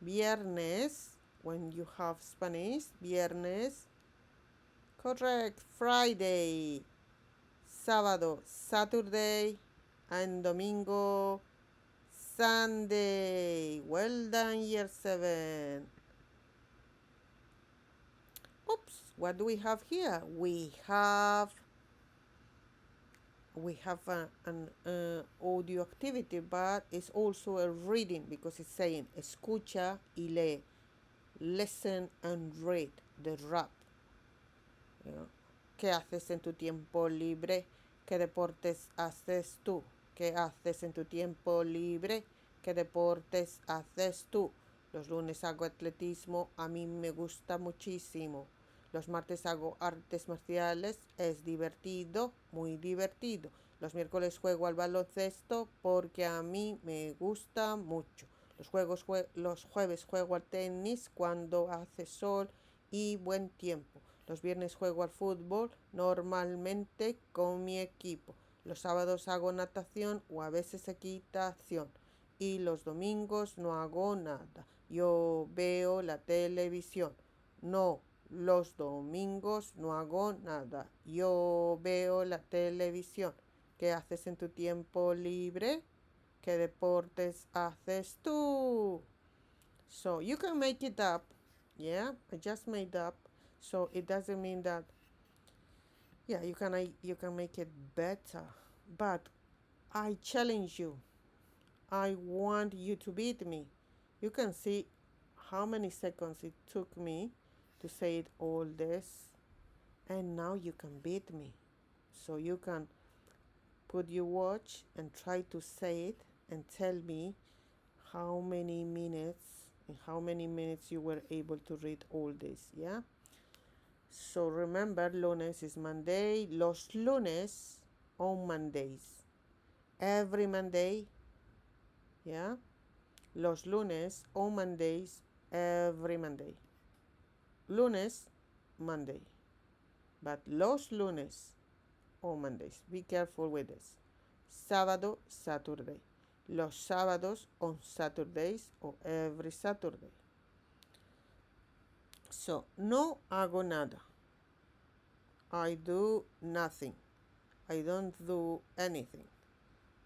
viernes, when you have Spanish, viernes, correct, Friday, sábado, Saturday, and domingo, Sunday. Well done, year 7. Oops, what do we have here? We have an audio activity, but it's also a reading because it's saying escucha y lee, listen and read, the rap. ¿Qué haces en tu tiempo libre? ¿Qué deportes haces tú? ¿Qué haces en tu tiempo libre? ¿Qué deportes haces tú? Los lunes hago atletismo, a mí me gusta muchísimo. Los martes hago artes marciales, es divertido, muy divertido. Los miércoles juego al baloncesto porque a mí me gusta mucho. Los jueves juego al tenis cuando hace sol y buen tiempo. Los viernes juego al fútbol, normalmente con mi equipo. Los sábados hago natación o a veces equitación. Y los domingos no hago nada. Yo veo la televisión. No, los domingos no hago nada. Yo veo la televisión. ¿Qué haces en tu tiempo libre? ¿Qué deportes haces tú? So you can make it up. Yeah, I just made up. So it doesn't mean that, yeah, you can make it better. But I challenge you. I want you to beat me. You can see how many seconds it took me to say it all this, and now you can beat me. So you can put your watch and try to say it and tell me how many minutes in how many minutes you were able to read all this, yeah? So remember, lunes is Monday. Los lunes on Mondays. Every Monday, yeah? Los lunes on Mondays, every Monday. Lunes, Monday. But los lunes on Mondays. Be careful with this. Sábado, Saturday. Los sábados on Saturdays or every Saturday. So, no hago nada. I do nothing. I don't do anything.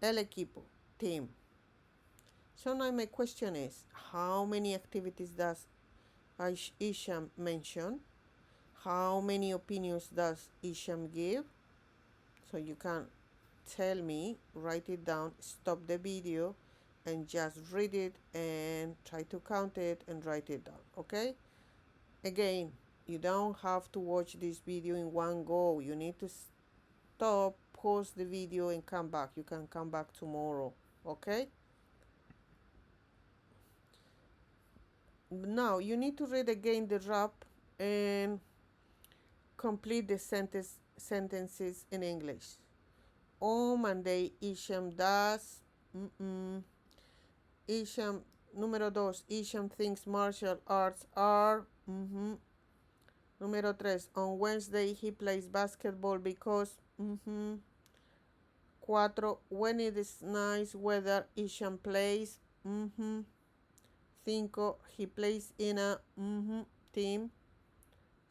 El equipo, team. So now my question is, how many activities does Isham mention? How many opinions does Isham give? So you can tell me, write it down, stop the video, and just read it and try to count it and write it down, okay? Again, you don't have to watch this video in one go. You need to stop, pause the video, and come back. You can come back tomorrow, okay? Now, you need to read again the rap and complete the sentences in English. On Monday, Isham does. Isham, número 2, Isham thinks martial arts are. Número 3, on Wednesday he plays basketball because. 4, when it is nice weather, Isham plays. 5, he plays in a team.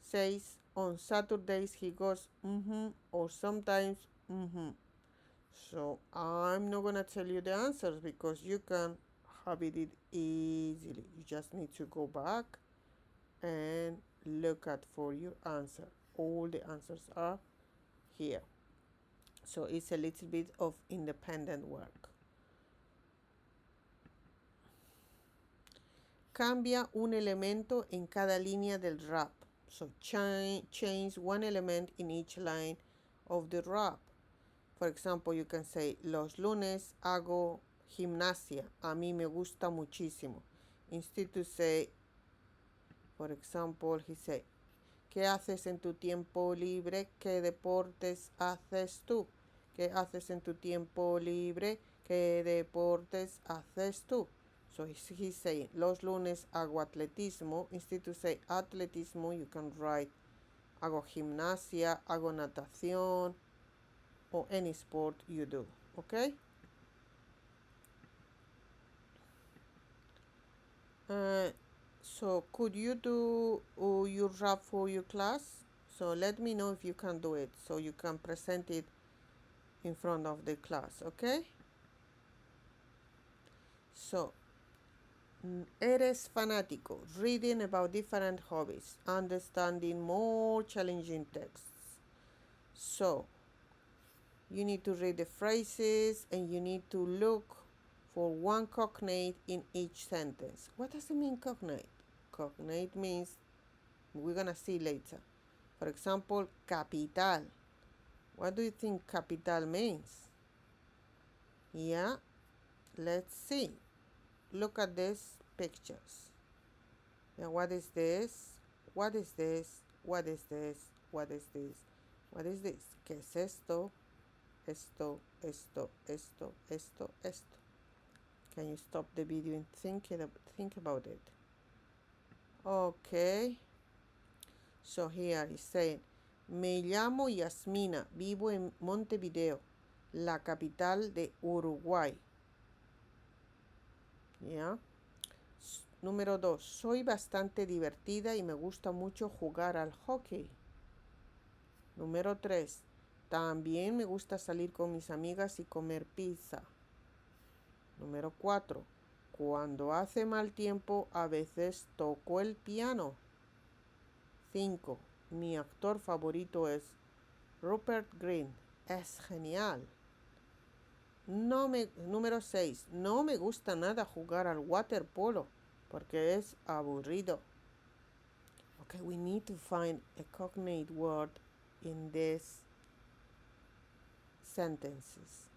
6, on Saturdays he goes or sometimes. So I'm not gonna tell you the answers because you can have it easily. You just need to go back and look at for your answer. All the answers are here. So it's a little bit of independent work. Cambia un elemento en cada línea del rap. So change one element in each line of the rap. For example, you can say, los lunes hago gimnasia. A mí me gusta muchísimo. Instead to say, for example, he say, ¿qué haces en tu tiempo libre? ¿Qué deportes haces tú? ¿Qué haces en tu tiempo libre? ¿Qué deportes haces tú? So he's saying, los lunes hago atletismo. Instead to say atletismo, you can write, hago gimnasia, hago natación, or any sport you do, okay? So could you do your rap for your class? So let me know if you can do it so you can present it in front of the class, okay? So, eres fanático, reading about different hobbies, understanding more challenging texts. So, you need to read the phrases and you need to look for one cognate in each sentence. What does it mean, cognate? Cognate means, we're gonna see later. For example, capital. What do you think capital means? Yeah, let's see. Look at these pictures. Yeah, what is this? What is this? What is this? What is this? What is this? ¿Qué es esto? Esto, esto, esto, esto, esto. Can you stop the video and think about it? Okay. So here he's saying, me llamo Yasmina, vivo en Montevideo, la capital de Uruguay. ¿Ya? Número 2. Soy bastante divertida y me gusta mucho jugar al hockey. Número 3. También me gusta salir con mis amigas y comer pizza. Número 4. Cuando hace mal tiempo, a veces toco el piano. 5. Mi actor favorito es Rupert Grint. Es genial. Número 6. No me gusta nada jugar al waterpolo porque es aburrido. Okay, we need to find a cognate word in these sentences.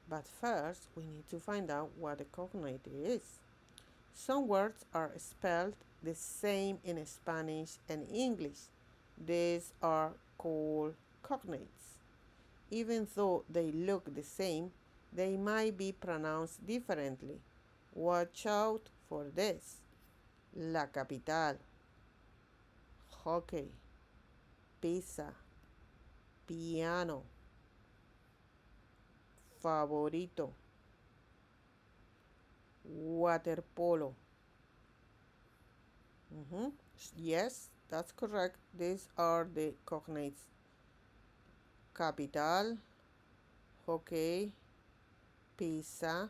But first, we need to find out what a cognate is. Some words are spelled the same in Spanish and English. These are called cognates. Even though they look the same, they might be pronounced differently. Watch out for this. La capital, hockey, pizza, piano, favorito, waterpolo. Yes, that's correct. These are the cognates. Capital, hockey, pizza,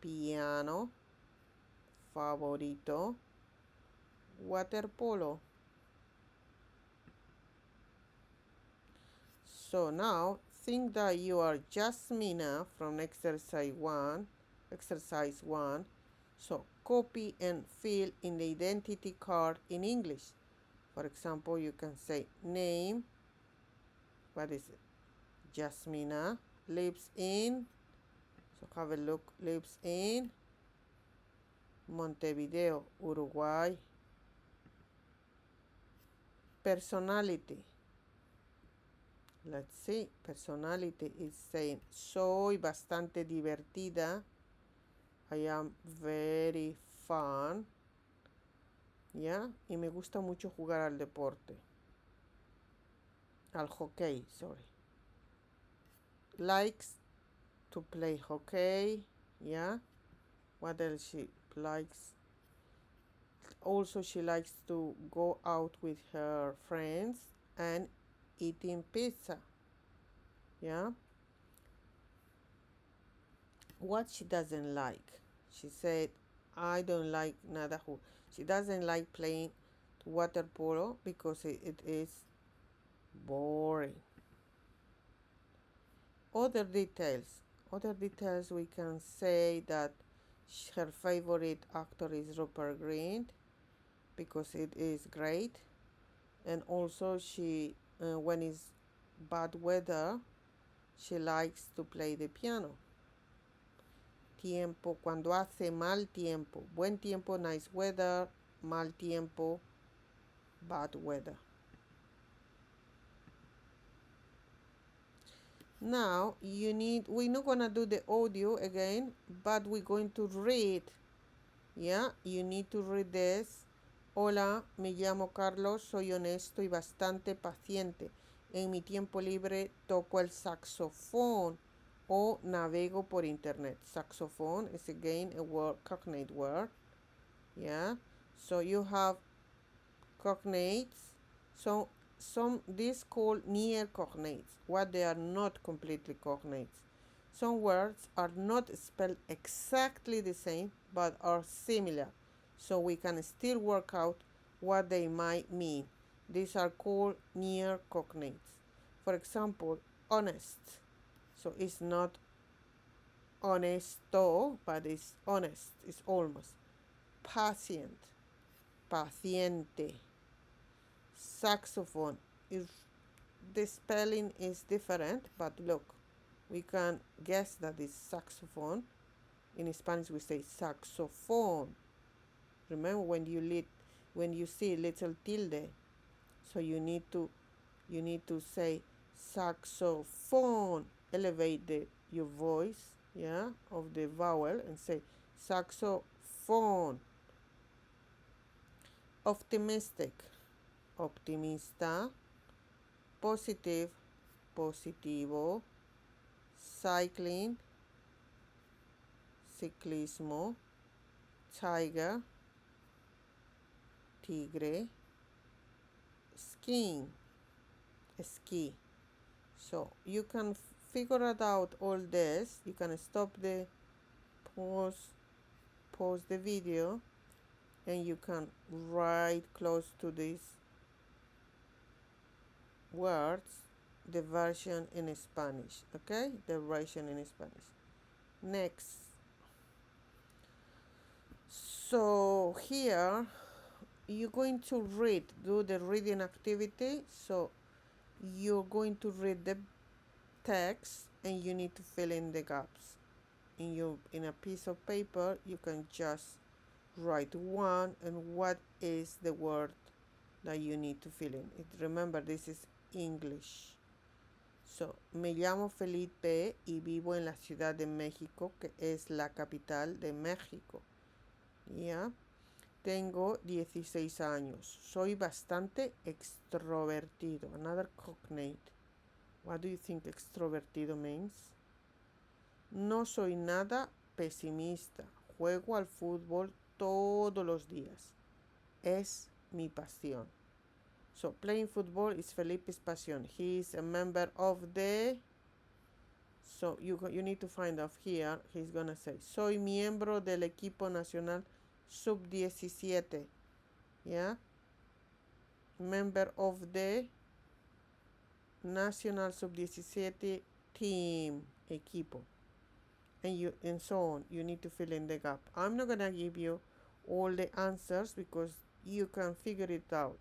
piano, favorito, waterpolo. So now think that you are Jasmina from exercise 1. So copy and fill in the identity card in English. For example, you can say name. What is it? Jasmina lives in. So have a look. Lives in Montevideo, Uruguay. Personality. Let's see. Personality is saying, soy bastante divertida. I am very fun. ¿Ya? Y me gusta mucho jugar al deporte. Al hockey, sorry. Likes to play hockey. ¿Ya? What else she likes? Also, she likes to go out with her friends and eating pizza. Yeah. What she doesn't like? She said, I don't like nada. She doesn't like playing water polo because it is boring. Other details. We can say that her favorite actor is Rupert Grint because it is great. And also she, when it's bad weather, she likes to play the piano. Tiempo, cuando hace mal tiempo. Buen tiempo, nice weather. Mal tiempo, bad weather. Now, we're not gonna do the audio again, but we're going to read. Yeah, you need to read this. Hola, me llamo Carlos, soy honesto y bastante paciente. En mi tiempo libre toco el saxofón o navego por internet. Saxophone is again a word, cognate word. Yeah, so you have cognates. So these called near cognates, what they are not completely cognates. Some words are not spelled exactly the same, but are similar, so we can still work out what they might mean. These are called near cognates. For example, honest. So it's not honesto, but it's honest. It's almost. Patient. Paciente. Saxophone is the spelling is different, but look, we can guess that it's saxophone. In Spanish we say saxophone. Remember when you see little tilde, so you need to say saxophone. Elevate your voice, yeah, of the vowel and say saxophone. Optimistic, optimista. Positive, positivo. Cycling, ciclismo. Tiger, tigre. Skiing, ski. So you can figure it out all this. You can stop the pause the video, and you can write close to these words the version in Spanish. Okay, the version in Spanish. Next. So here you're going to do the reading activity. So you're going to read the text and you need to fill in the gaps. In a piece of paper you can just write one and what is the word that you need to fill in. Remember, this is English. So, me llamo Felipe y vivo en la Ciudad de México, que es la capital de México. ¿Ya? Tengo 16 años. Soy bastante extrovertido. Another cognate. What do you think extrovertido means? No soy nada pesimista. Juego al fútbol todos los días. Es mi pasión. So, playing football is Felipe's passion. He is a member of the... So, you need to find out here. He's gonna say, soy miembro del equipo nacional sub-17. Yeah? Member of the national sub-17 team, equipo. And so on. You need to fill in the gap. I'm not gonna give you all the answers because you can figure it out.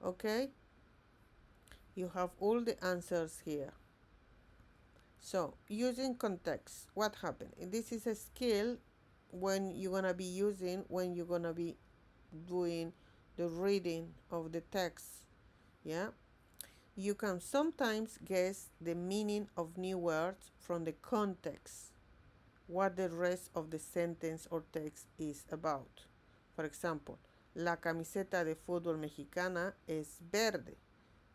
Okay? You have all the answers here. So, using context, what happened? This is a skill when you're gonna be doing the reading of the text. Yeah? You can sometimes guess the meaning of new words from the context, what the rest of the sentence or text is about. For example, la camiseta de fútbol mexicana es verde.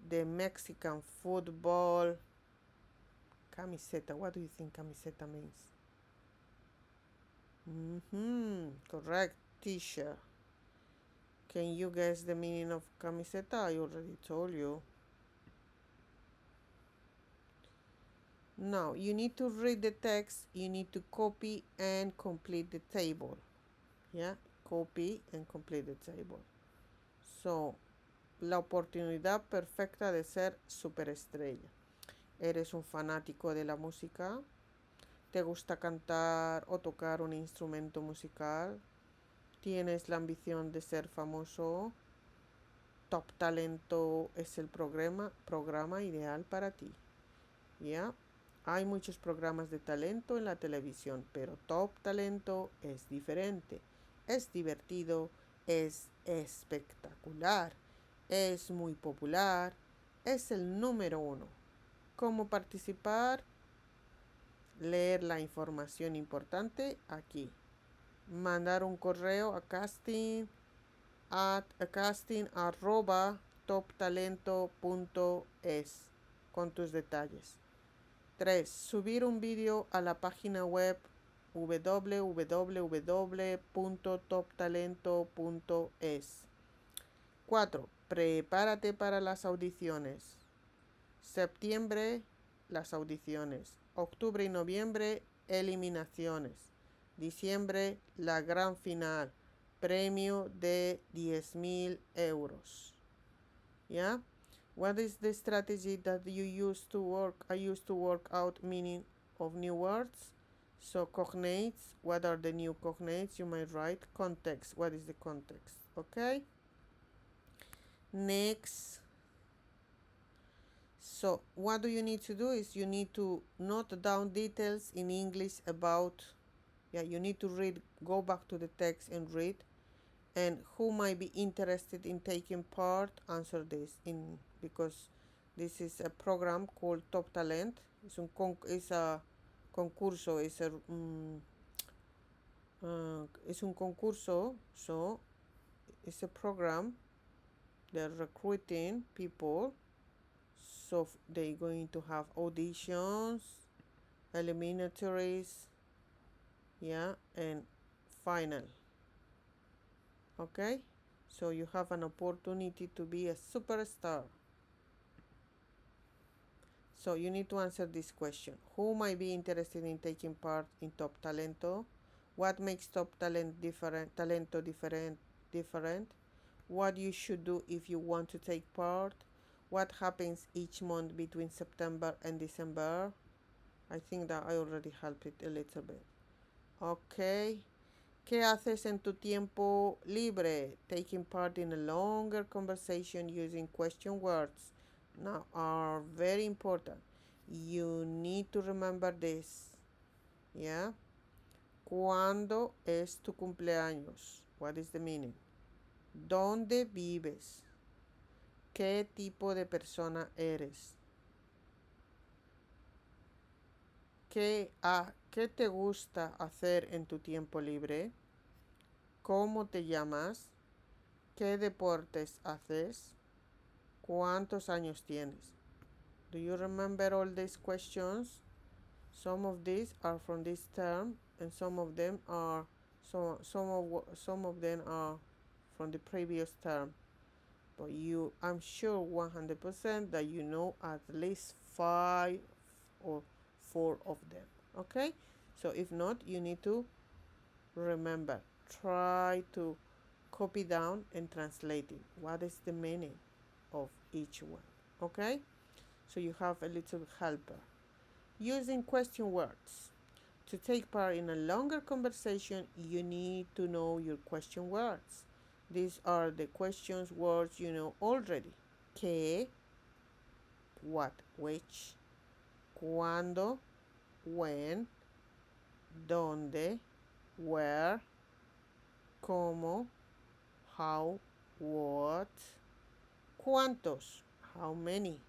The Mexican football camiseta. What do you think camiseta means? Correct. T-shirt. Can you guess the meaning of camiseta? I already told you. Now, you need to read the text. You need to copy and complete the table. Yeah? Copy and complete the table. So, la oportunidad perfecta de ser superestrella. ¿Eres un fanático de la música? ¿Te gusta cantar o tocar un instrumento musical? ¿Tienes la ambición de ser famoso? Top Talento es el programa ideal para ti. ¿Ya? Hay muchos programas de talento en la televisión, pero Top Talento es diferente. Es divertido, es espectacular, es muy popular, es el número 1. ¿Cómo participar? Leer la información importante aquí. Mandar un correo a casting@toptalento.es con tus detalles. 3. Subir un vídeo a la página web www.toptalento.es. 4. Prepárate para las audiciones. Septiembre, las audiciones. Octubre y noviembre, eliminaciones. Diciembre, la gran final. Premio de 10,000 euros. ¿Ya? What is the strategy that you use to work? I used to work out meaning of new words. So cognates, what are the new cognates? You might write context. What is the context? Okay? Next. So what do you need to do is you need to note down details in English about, you need to read, go back to the text and read. And who might be interested in taking part, answer this because this is a program called Top Talent. Es a concurso, es un concurso, so it's a program. They're recruiting people, so they're going to have auditions, eliminatories, and final. Okay, so you have an opportunity to be a superstar. So you need to answer this question. Who might be interested in taking part in Top Talento? What makes Top Talento different? What you should do if you want to take part? What happens each month between September and December? I think that I already helped it a little bit. Okay. ¿Qué haces en tu tiempo libre? Taking part in a longer conversation using question words. Now are very important. You need to remember this. Yeah? ¿Cuándo es tu cumpleaños? What is the meaning? ¿Dónde vives? ¿Qué tipo de persona eres? ¿Qué te gusta hacer en tu tiempo libre? ¿Cómo te llamas? ¿Qué deportes haces? ¿Cuántos años tienes? Do you remember all these questions? Some of these are from this term, and some of them are from the previous term. But I'm sure 100% that you know at least 5 or 4 of them. Okay? So if not, you need to remember. Try to copy down and translate it. What is the meaning of each one? Okay? So you have a little helper. Using question words. To take part in a longer conversation, you need to know your question words. These are the questions words you know already. ¿Qué? What? Which? ¿Cuándo? When? ¿Dónde? Where? ¿Cómo? How? What? ¿Cuántos? How many?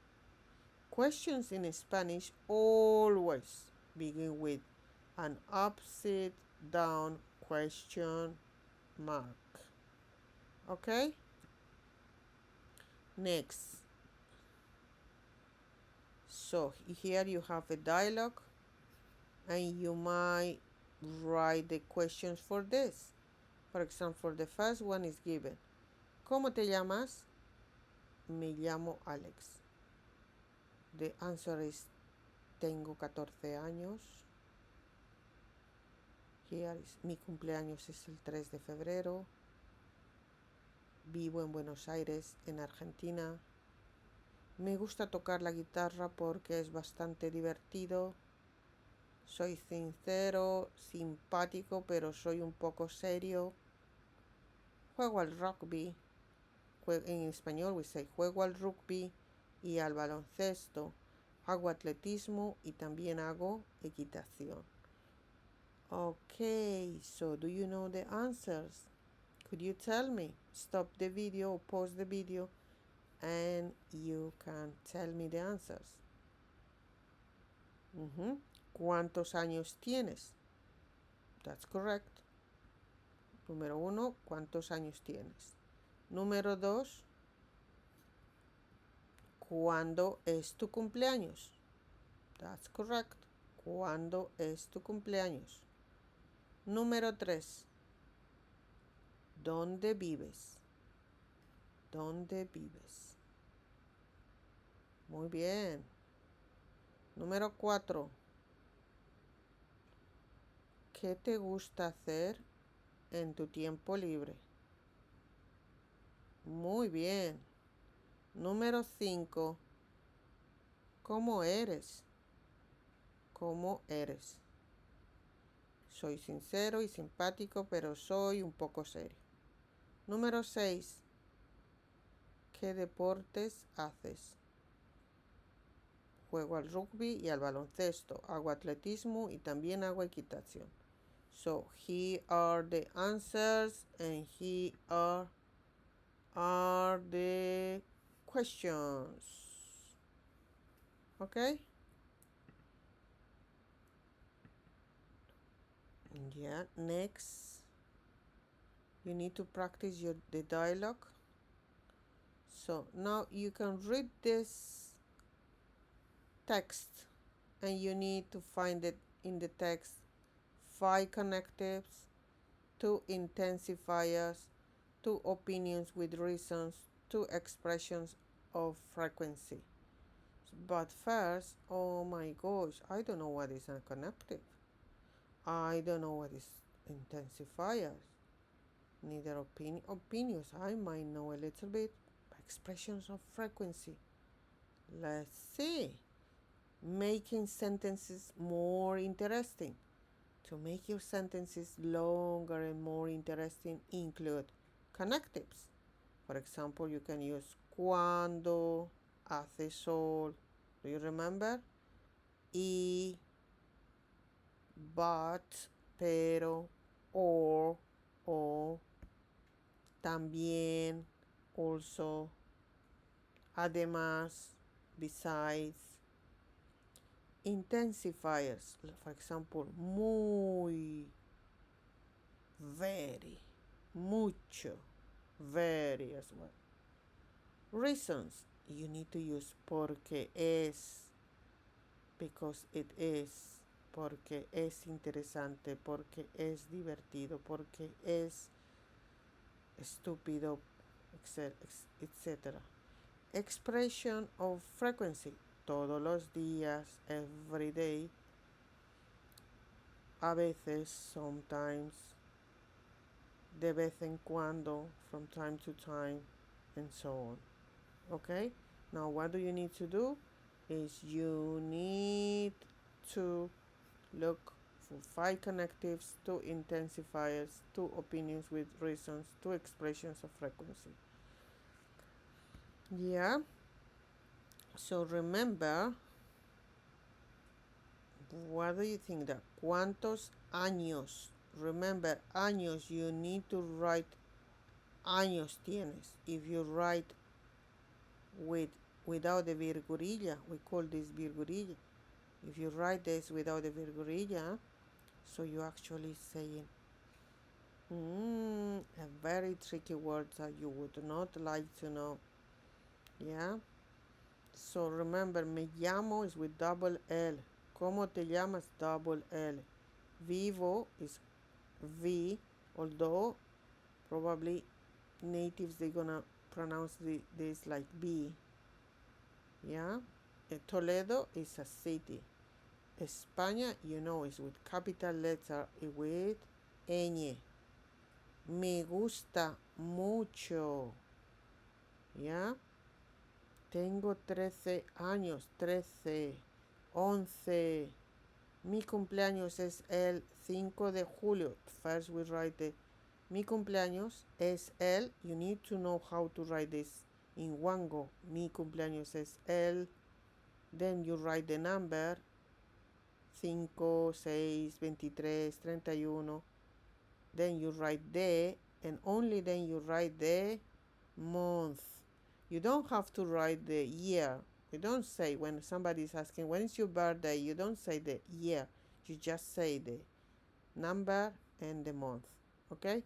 Questions in Spanish always begin with an upside down question mark. Okay? Next. So here you have a dialogue and you might write the questions for this. For example, the first one is given. ¿Cómo te llamas? Me llamo Alex. The answer is tengo 14 años. Here is mi cumpleaños es el 3 de febrero. Vivo en Buenos Aires, en Argentina. Me gusta tocar la guitarra porque es bastante divertido. Soy sincero, simpático, pero soy un poco serio. Juego al rugby. En español we say juego al rugby y al baloncesto. Hago atletismo y también hago equitación. Okay, so do you know the answers? Could you tell me? Stop the video, pause the video, and you can tell me the answers. ¿Cuántos años tienes? That's correct. Número 1, ¿cuántos años tienes? Número 2, ¿cuándo es tu cumpleaños? That's correct. ¿Cuándo es tu cumpleaños? Número 3, ¿dónde vives? ¿Dónde vives? Muy bien. Número 4, ¿qué te gusta hacer en tu tiempo libre? Muy bien. Número 5, ¿cómo eres? ¿Cómo eres? Soy sincero y simpático, pero soy un poco serio. Número 6, ¿qué deportes haces? juego al rugby y al baloncesto, hago atletismo y también hago equitación. So here are the answers and here are the questions. Okay? Yeah, next you need to practice the dialogue. So now you can read this text and you need to find it in the text 5 connectives, 2 intensifiers, 2 opinions with reasons, 2 expressions of frequency. But first, oh my gosh, I don't know what is a connective. I don't know what is intensifiers. Neither opinions. I might know a little bit. Expressions of frequency. Let's see. Making sentences more interesting. To make your sentences longer and more interesting, include connectives. For example, you can use cuando, hace sol. Do you remember? Y, but, pero, or, o, también, also, además, besides. Intensifiers, for example, muy, very, mucho, very as well. Reasons, you need to use porque es, because it is, porque es interesante, porque es divertido, porque es estúpido, etc. Expression of frequency, todos los días, every day, a veces, sometimes, de vez en cuando, from time to time, and so on. Okay? Now what do you need to do? Is you need to look for 5 connectives, 2 intensifiers, 2 opinions with reasons, 2 expressions of frequency. Yeah? So remember, what do you think that? ¿Cuántos años? Remember, años, you need to write años tienes. If you write without the virgulilla, we call this virgulilla. If you write this without the virgulilla, so you actually saying a very tricky word that you would not like to know. Yeah? So remember, me llamo is with double L. ¿Cómo te llamas? Double L. Vivo is V, although probably natives they're gonna pronounce this like B. Yeah? Toledo is a city. España, you know, is with capital letter with ñ. Me gusta mucho. Yeah? Tengo 13 años, 13, 11. Mi cumpleaños es el 5 de julio. First we write mi cumpleaños es el. You need to know how to write this in one go. Mi cumpleaños es el. Then you write the number 5, 6, 23, 31. Then you write the, and only then you write the month. You don't have to write the year. You don't say, when somebody is asking, when is your birthday? You don't say the year. You just say the number and the month. Okay?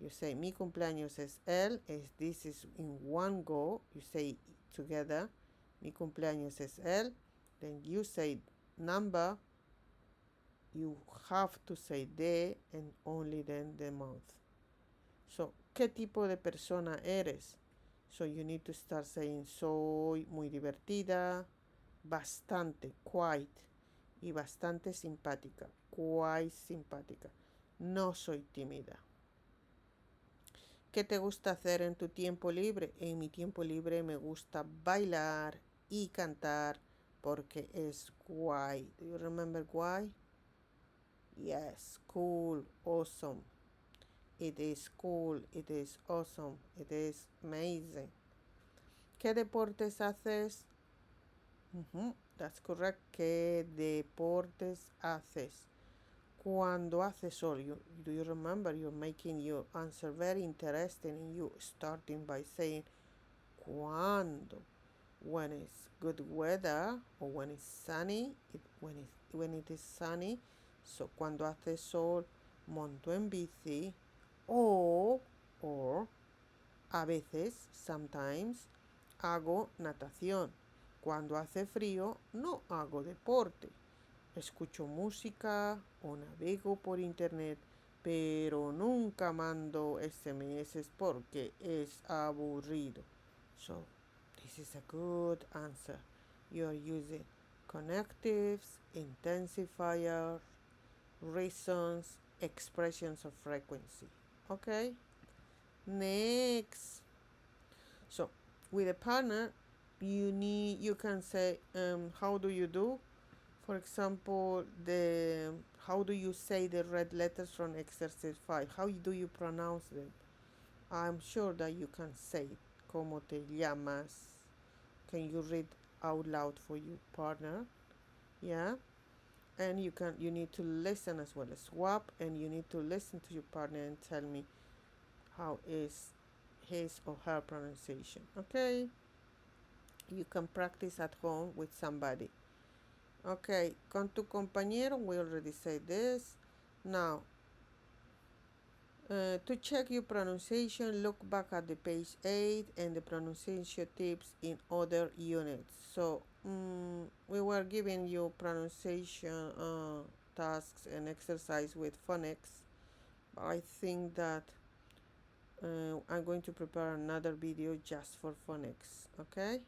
You say, mi cumpleaños es el. This is in one go. You say together, mi cumpleaños es el. Then you say number. You have to say the and only then the month. So, ¿qué tipo de persona eres? So you need to start saying soy muy divertida, bastante, quite, y bastante simpática, quite simpática. No soy tímida. ¿Qué te gusta hacer en tu tiempo libre? En mi tiempo libre me gusta bailar y cantar porque es guay. Do you remember guay? Yes, cool, awesome. It is cool, it is awesome, it is amazing. ¿Qué deportes haces? That's correct. ¿Qué deportes haces? Cuando hace sol, do you remember you're making your answer very interesting and you starting by saying cuando. When it's good weather or when it's sunny, when it is sunny, so cuando hace sol, monto en bici o a veces, sometimes, hago natación. Cuando hace frío, no hago deporte. Escucho música o navego por internet, pero nunca mando SMS porque es aburrido. So, this is a good answer. You're using connectives, intensifiers, reasons, expressions of frequency. Okay? Next. So, with a partner, you can say, how do you do? For example, how do you say the red letters from exercise 5? How do you pronounce them? I'm sure that you can say it. ¿Cómo te llamas? Can you read out loud for your partner? Yeah. And you need to listen as well. Swap, and you need to listen to your partner and tell me how is his or her pronunciation. Okay? You can practice at home with somebody. Okay, con tu compañero, we already said this. Now, to check your pronunciation, look back at the page 8 and the pronunciation tips in other units. So, we were giving you pronunciation tasks and exercise with phonics. I think that I'm going to prepare another video just for phonics, okay?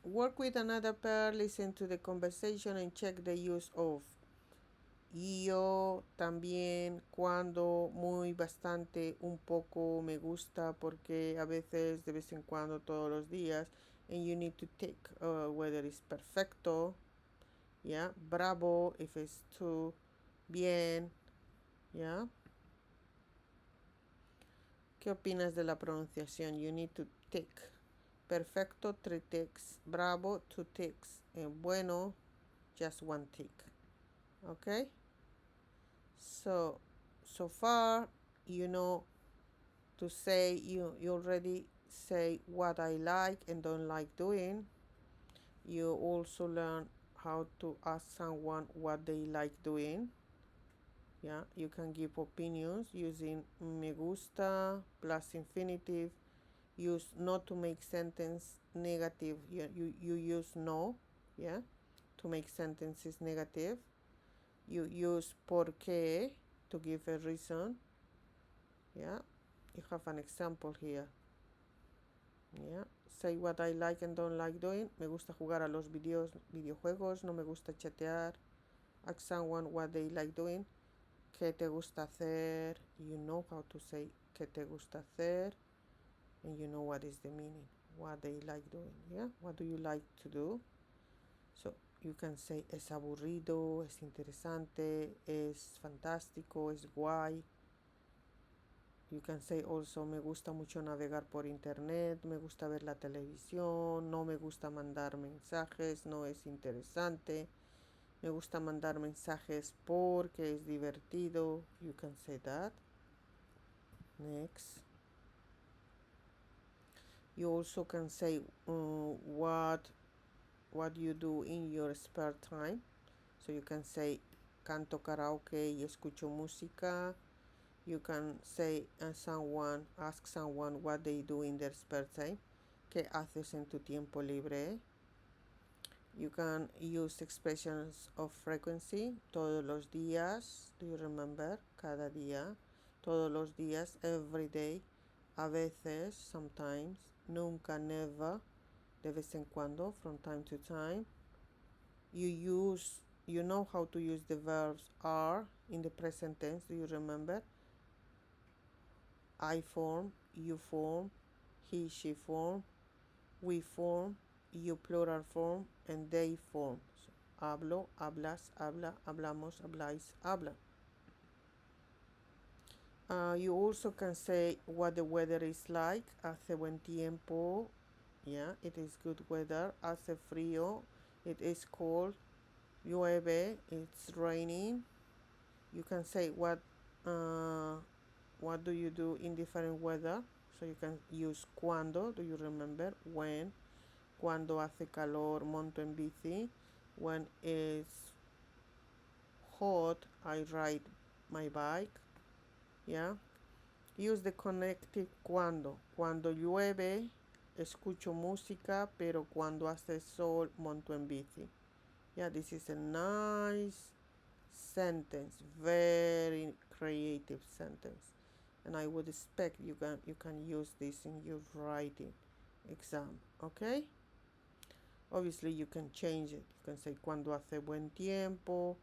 Work with another pair, listen to the conversation and check the use of. Yo, también, cuando, muy, bastante, un poco, me gusta, porque, a veces, de vez en cuando, todos los días. And you need to take whether it's perfecto, yeah, bravo if it's too, bien, yeah. ¿Qué opinas de la pronunciación? You need to take. Perfecto, 3 ticks. Bravo, 2 ticks. And bueno, just 1 tick. Okay? So far, you know to say, you already say what I like and don't like doing. You also learn how to ask someone what they like doing. Yeah, you can give opinions using me gusta plus infinitive. Use no to make sentence negative. You use no, yeah, to make sentences negative. You use por qué to give a reason. Yeah, you have an example here. Yeah, say what I like and don't like doing. Me gusta jugar a los videojuegos, no me gusta chatear. Ask someone what they like doing. ¿Qué te gusta hacer? You know how to say ¿qué te gusta hacer? And you know what is the meaning, what they like doing. Yeah, what do you like to do? So you can say es aburrido, es interesante, es fantástico, es guay. You can say also me gusta mucho navegar por internet, me gusta ver la televisión, no me gusta mandar mensajes, no es interesante. Me gusta mandar mensajes porque es divertido. You can say that. Next. You also can say what you do in your spare time. So you can say canto karaoke y escucho música. You can say ask someone what they do in their spare time. ¿Qué haces en tu tiempo libre? You can use expressions of frequency. Todos los días. Do you remember? Cada día. Todos los días. Every day. A veces. Sometimes. Nunca. Never. De vez en cuando. From time to time. You know how to use the verbs are in the present tense. Do you remember? I form. You form. He, she form. We form. You plural form, and they form. So, hablo, hablas, habla, hablamos, habláis, habla. You also can say what the weather is like. Hace buen tiempo. Yeah, it is good weather. Hace frío. It is cold. Llueve. It's raining. You can say what do you do in different weather. So you can use cuando. Do you remember? When. Cuando hace calor, monto en bici. When it's hot, I ride my bike. Yeah. Use the connective cuando. Cuando llueve, escucho música, pero cuando hace sol, monto en bici. Yeah, this is a nice sentence, very creative sentence, and I would expect you can use this in your writing exam. Okay. Obviously, you can change it. You can say cuando hace buen tiempo.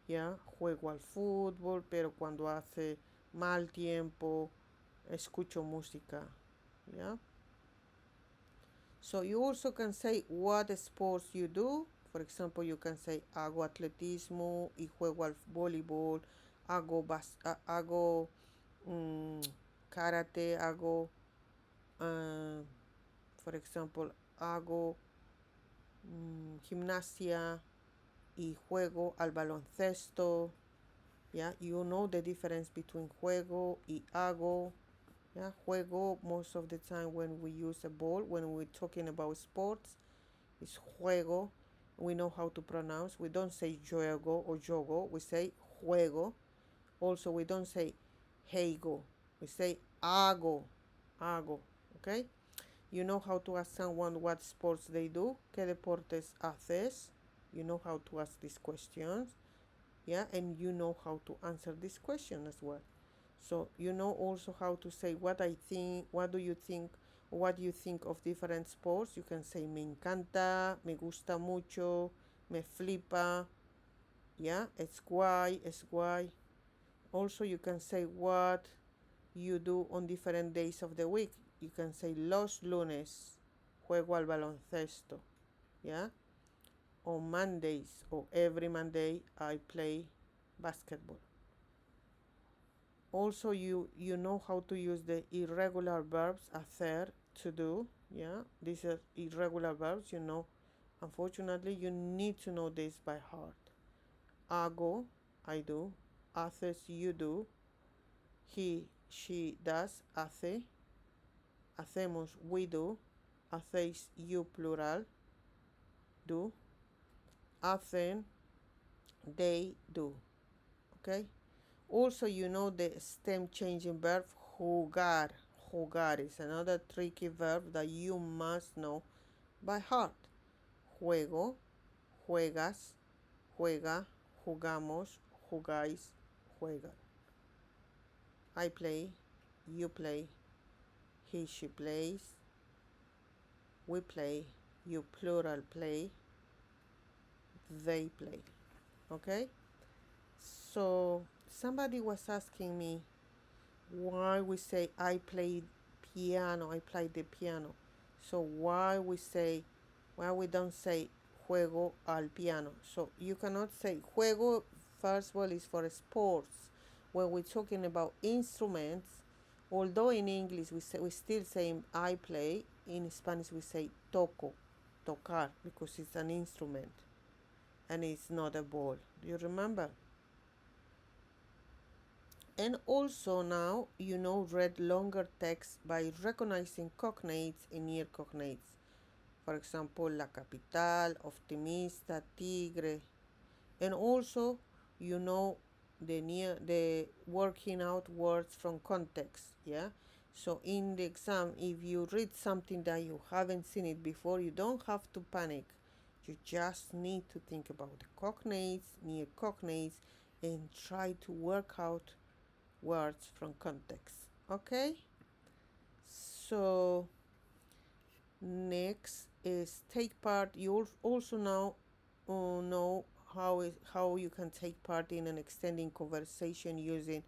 Yeah, juego al fútbol, pero cuando hace mal tiempo, escucho música. Yeah. So you also can say what sports you do. For example, you can say hago atletismo y juego al voleibol. Hago karate. Hago, for example, hago gimnasia y juego al baloncesto. Yeah, you know the difference between juego y hago. Yeah, juego, most of the time when we use a ball, when we're talking about sports, is juego. We know how to pronounce. We don't say juego or jogo. We say juego. Also, we don't say heigo. We say hago. Hago. Okay? You know how to ask someone what sports they do. ¿Qué deportes haces? You know how to ask these questions. Yeah, and you know how to answer this question as well. So you know also how to say what I think, what do you think, what you think of different sports. You can say me encanta, me gusta mucho, me flipa. Yeah, es guay, es guay. Also, you can say what you do on different days of the week. You can say los lunes juego al baloncesto. Yeah, on Mondays or every Monday I play basketball. Also, you know how to use the irregular verbs hacer, to do. Yeah, these are irregular verbs. Unfortunately, you need to know this by heart. Hago, I do. Haces, you do. He, she does. Hace. Hacemos, we do. Hacéis, you, plural, do. Hacen, they do. Okay. Also, you know the stem changing verb jugar. Jugar is another tricky verb that you must know by heart. Juego, juegas, juega, jugamos, jugáis, juega. I play, you play, he, she plays, we play, you plural play, they play. Okay? So somebody was asking me why we say I played piano, I played the piano. So why we don't say juego al piano. So you cannot say juego, first of all, is for sports. When we're talking about instruments, although in English we still say I play, in Spanish we say toco, tocar, because it's an instrument and it's not a ball. Do you remember? And also now read longer text by recognizing cognates and near cognates. For example, la capital, optimista, tigre. And also the working out words from context. Yeah. So in the exam, if you read something that you haven't seen it before, you don't have to panic. You just need to think about the cognates, near cognates, and try to work out words from context. Okay. So next is take part. You also now know how you can take part in an extending conversation using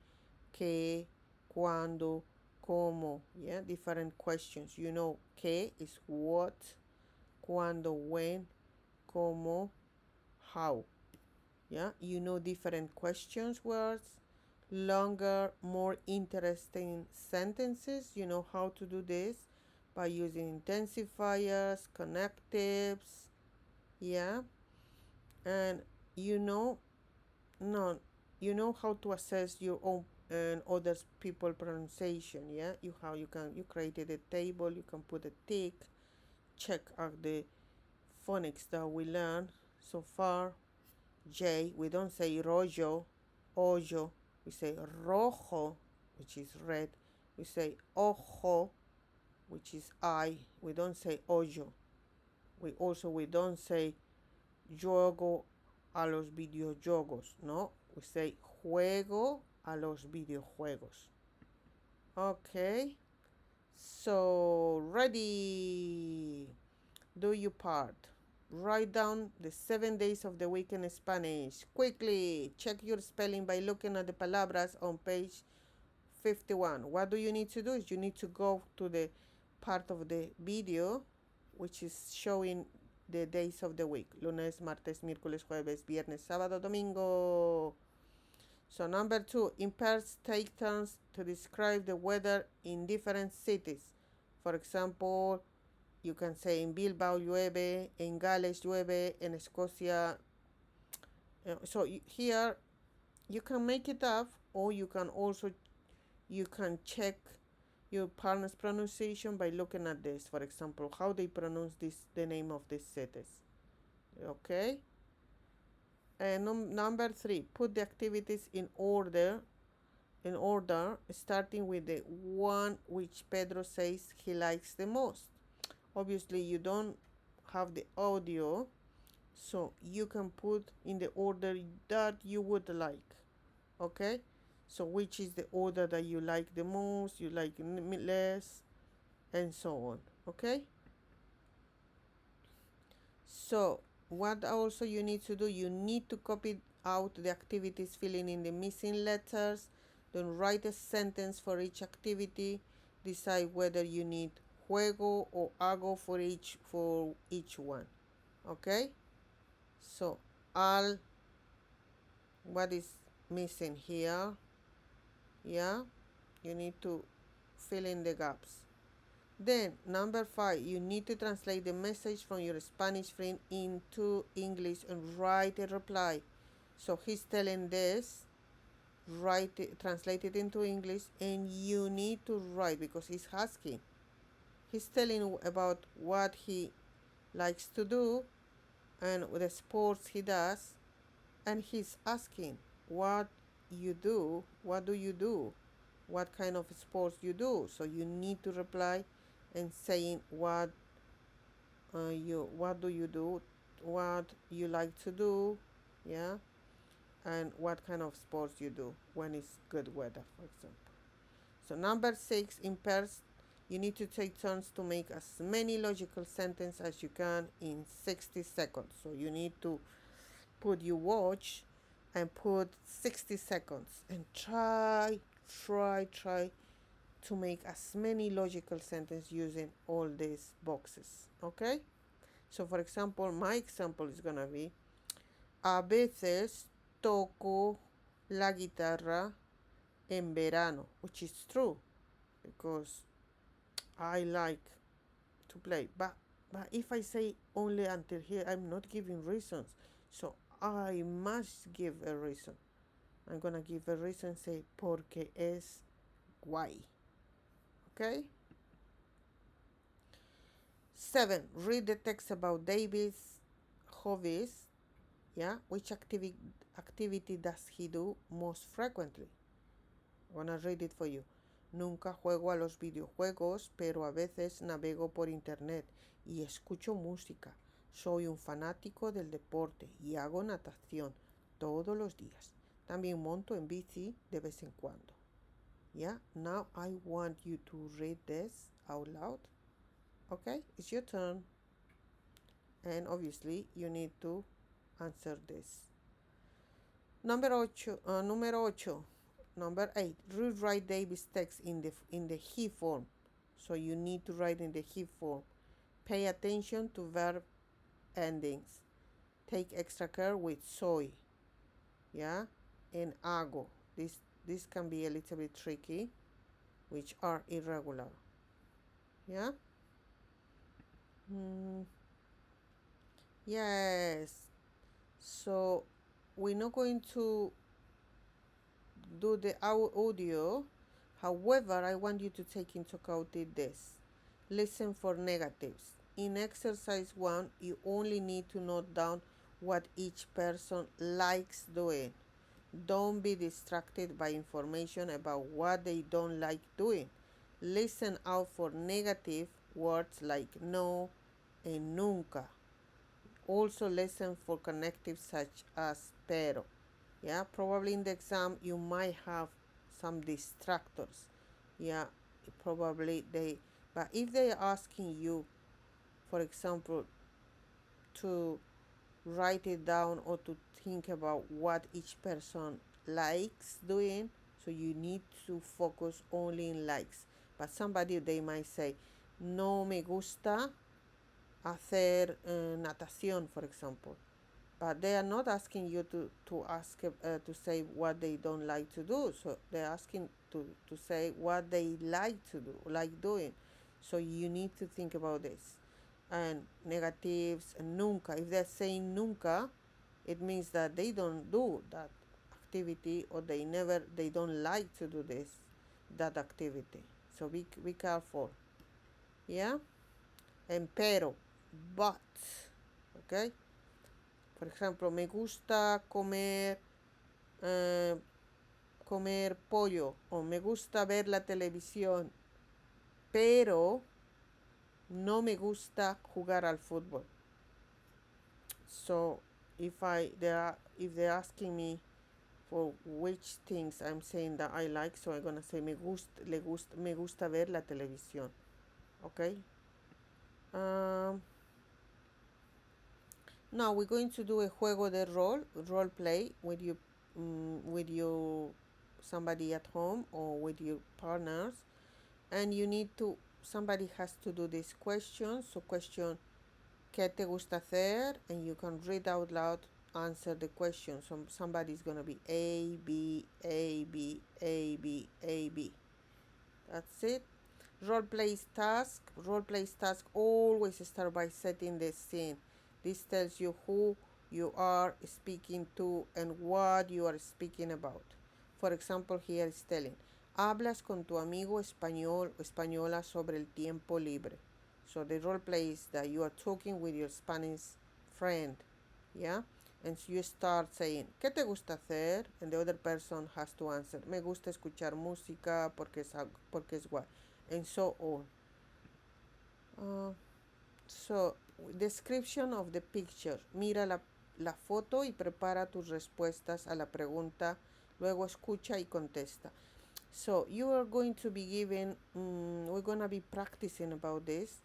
que, cuando, como. Yeah, different questions. Que is what, cuando, when, como, how. Yeah, different questions, words, longer, more interesting sentences. You know how to do this. by using intensifiers, connectives, yeah, and no, you know how to assess your own and others people pronunciation, yeah. You created a table, you can put a tick, check out the phonics that we learned so far. J, we don't say rollo, hoyo, we say rojo, which is red. We say ojo, which is eye. We don't say hoyo. We don't say juego a los videojuegos, no. We say juego a los videojuegos. Okay, so ready. Do your part. Write down the 7 days of the week in Spanish. Quickly, check your spelling by looking at the palabras on page 51. What do you need to do is you need to go to the part of the video which is showing the days of the week. Lunes, martes, miércoles, jueves, viernes, sábado, domingo. So number 2, in pairs take turns to describe the weather in different cities. For example, you can say in Bilbao llueve, en Gales llueve, en Escocia. So here you can make it up, or you can check your partner's pronunciation by looking at this. For example, how they pronounce the name of these cities. Okay. And number 3, put the activities in order, starting with the one which Pedro says he likes the most. Obviously, you don't have the audio, so you can put in the order that you would like. Okay, so which is the order that you like the most, you like less, and so on. Okay, so what also you need to do, you need to copy out the activities, filling in the missing letters, then write a sentence for each activity, decide whether you need juego or hago for each one. Okay, so all what is missing here, yeah, you need to fill in the gaps. Then number 5, you need to translate the message from your Spanish friend into English and write a reply. So he's telling this, translate it into English, and you need to write, because he's asking, he's telling about what he likes to do and the sports he does, and he's asking what you do, what do you do, what kind of sports you do. So you need to reply and saying what do you do, what you like to do, yeah, and what kind of sports you do when it's good weather, for example. So number 6, in pairs, you need to take turns to make as many logical sentences as you can in 60 seconds. So you need to put your watch and put 60 seconds and try to make as many logical sentences using all these boxes. Okay, so for example, my example is gonna be: a veces toco la guitarra en verano, which is true because I like to play, but if I say only until here, I'm not giving reasons, so I must give a reason. I'm gonna give a reason, say porque es guay. Okay. 7, read the text about David's hobbies. Yeah, which activity does he do most frequently? I'm gonna read it for you. Nunca juego a los videojuegos, pero a veces navego por internet y escucho música. Soy un fanático del deporte y hago natación todos los días. También monto en bici de vez en cuando. Yeah, now I want you to read this out loud. Okay, it's your turn. And obviously you need to answer this. Number 8, rewrite David's text in the he form. So you need to write in the he form. Pay attention to verb endings. Take extra care with soy, yeah, and hago. This can be a little bit tricky, which are irregular, yeah. Mm, yes. So we're not going to do the audio. However, I want you to take into account this. Listen for negatives. In exercise 1, you only need to note down what each person likes doing. Don't be distracted by information about what they don't like doing. Listen out for negative words like no and nunca. Also listen for connectives such as pero. Yeah, probably in the exam you might have some distractors. Yeah, probably but if they're asking you, for example, to write it down or to think about what each person likes doing, so you need to focus only in likes. But somebody, they might say, no me gusta hacer natación, for example. But they are not asking you to say what they don't like to do. So they're asking to say what they like to do, like doing. So you need to think about this. And negatives and nunca. If they're saying nunca, it means that they don't do that activity, or they don't like to do that activity. So be careful. Yeah? And pero, but, okay? Por ejemplo, me gusta eh, comer pollo, o me gusta ver la televisión, pero no me gusta jugar al fútbol. So if they're asking me for which things I'm saying that I like, so I'm gonna say me gusta ver la televisión. Okay. Now we're going to do a juego de role play with you, somebody at home or with your partners, and somebody has to do this question. So question, ¿qué te gusta hacer? And you can read out loud, answer the question. So somebody's gonna be A, B, A, B, A, B, A, B. That's it. Role plays task always start by setting the scene. This tells you who you are speaking to and what you are speaking about. For example, here is telling, hablas con tu amigo español o española sobre el tiempo libre. So the role play is that you are talking with your Spanish friend, yeah? And so you start saying, ¿qué te gusta hacer? And the other person has to answer, me gusta escuchar música porque es guay, and so on. So, description of the picture. Mira la foto y prepara tus respuestas a la pregunta. Luego escucha y contesta. So, you are going to be given, we're going to be practicing about this,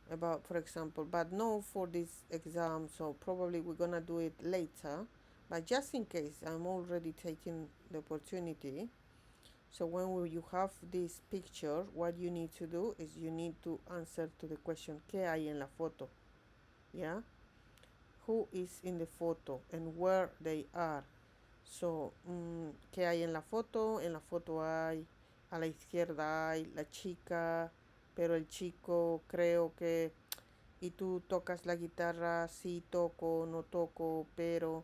for example, but no for this exam, so probably we're going to do it later. But just in case, I'm already taking the opportunity. So when you have this picture, what you need to do is you need to answer to the question, ¿qué hay en la foto? Yeah? Who is in the photo and where they are? So, ¿qué hay en la foto? En la foto hay, a la izquierda hay la chica, pero el chico creo que... Y tú tocas la guitarra, sí toco, no toco, pero...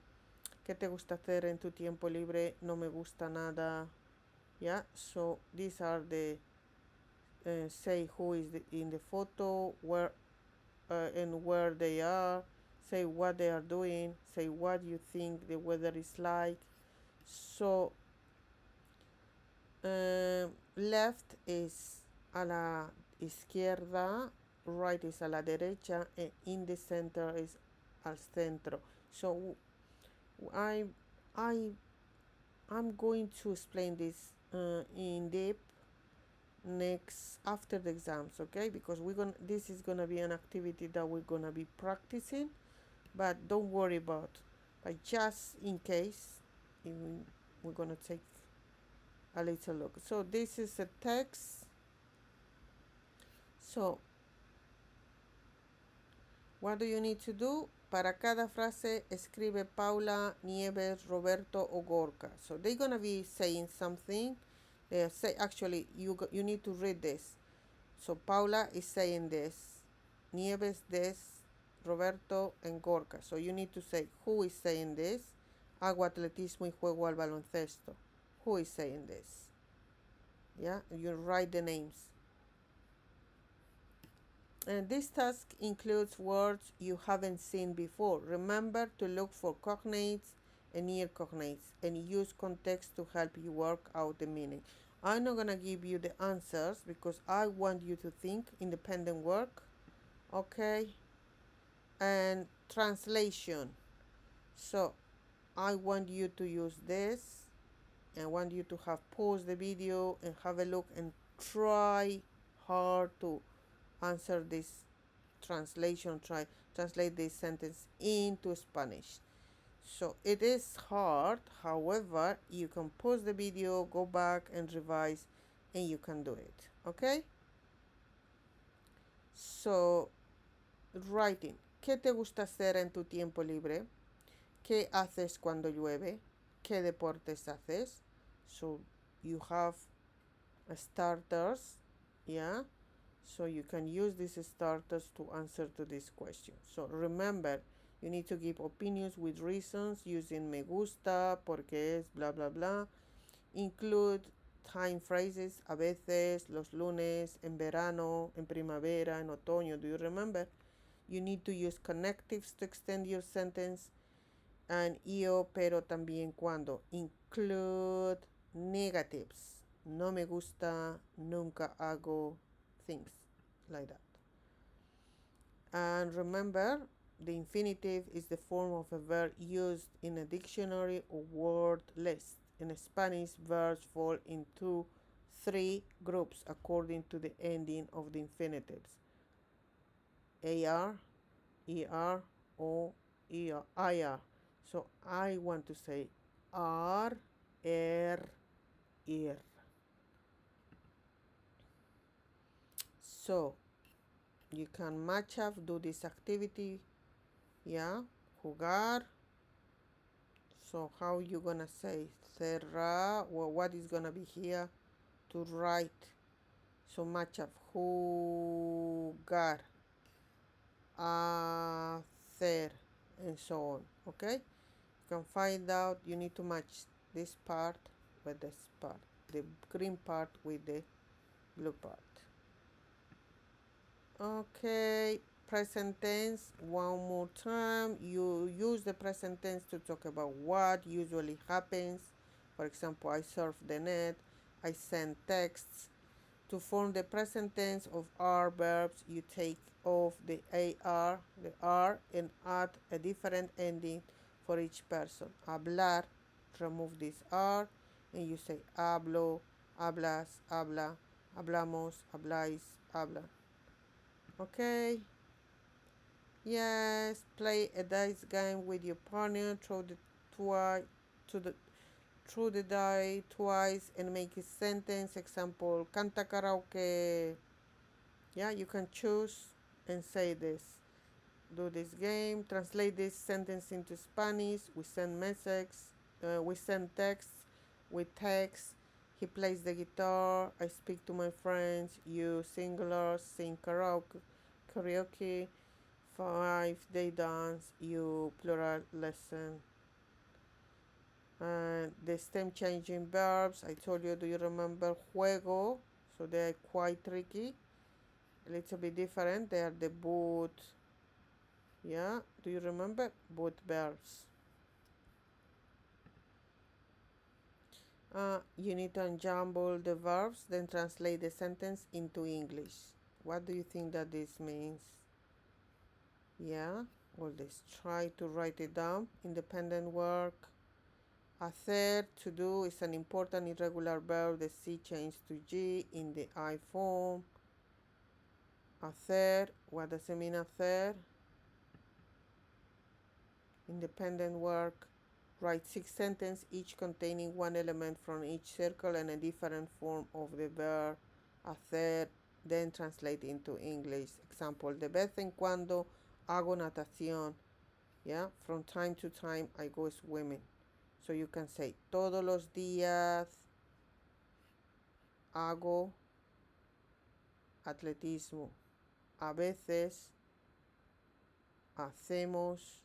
¿Qué te gusta hacer en tu tiempo libre? No me gusta nada. Yeah, so these are the say who is in the photo, where and where they are, say what they are doing, say what you think the weather is like. So left is a la izquierda, right is a la derecha, and in the center is al centro. So I'm going to explain this in depth next after the exams, okay? Because this is gonna be an activity that we're gonna be practicing, but don't worry about. But just in case, we're gonna take a little look. So this is a text. So what do you need to do? Para cada frase escribe Paula, Nieves, Roberto o Gorka. So they're gonna be saying something. Actually, you need to read this. So Paula is saying this. Nieves des, Roberto and Gorka. So you need to say, who is saying this? Hago atletismo y juego al baloncesto. Who is saying this? Yeah, you write the names. And this task includes words you haven't seen before. Remember to look for cognates and near cognates and use context to help you work out the meaning. I'm not gonna give you the answers because I want you to think independent work. Okay? And translation. So I want you to use this. I want you to have paused the video and have a look and try hard to answer this translation. Translate this sentence into Spanish. So it is hard, however, you can pause the video, go back and revise, and you can do it. Okay? So, writing. ¿Qué te gusta hacer en tu tiempo libre? ¿Qué haces cuando llueve? ¿Qué deportes haces? So you have starters, yeah? So you can use these starters to answer to this question. So remember, you need to give opinions with reasons using me gusta, porque es, blah, blah, blah. Include time phrases, a veces, los lunes, en verano, en primavera, en otoño. Do you remember? You need to use connectives to extend your sentence. And yo, pero también cuando. Include negatives. No me gusta, nunca hago, things like that. And remember, the infinitive is the form of a verb used in a dictionary or word list. In Spanish, verbs fall into 3 groups according to the ending of the infinitives. AR, ER, or IR. So I want to say R, R, R. So you can match up, do this activity, yeah, jugar. So how you gonna say cerrar? Well, what is gonna be here to write? So match up, jugar, hacer, and so on. Okay, you can find out. You need to match this part with this part, the green part with the blue part. Okay, present tense, one more time. You use the present tense to talk about what usually happens. For example, I surf the net, I send texts. To form the present tense of R verbs, you take off the AR, the R, and add a different ending for each person. Hablar, remove this R, and you say hablo, hablas, habla, hablamos, habláis, habla. Okay. Yes, play a dice game with your partner. Throw the die twice and make a sentence. Example, canta karaoke. Yeah, you can choose and say this. Do this game. Translate this sentence into Spanish. We send messages. We send texts. We text. He plays the guitar. I speak to my friends. You singular sing karaoke. 5 they dance. You plural lesson. And the stem changing verbs. I told you. Do you remember juego? So they are quite tricky. A little bit different. They are the both. Yeah. Do you remember both verbs? You need to unjumble the verbs, then translate the sentence into English. What do you think that this means? Yeah, all this. Try to write it down. Independent work. Hacer, to do, is an important irregular verb. The C changed to G in the I form. Hacer, what does it mean hacer? Independent work. Write 6 sentences, each containing one element from each circle and a different form of the verb hacer, then translate into English. Example, de vez en cuando hago natación. Yeah, from time to time I go swimming. So you can say, todos los días hago atletismo. A veces hacemos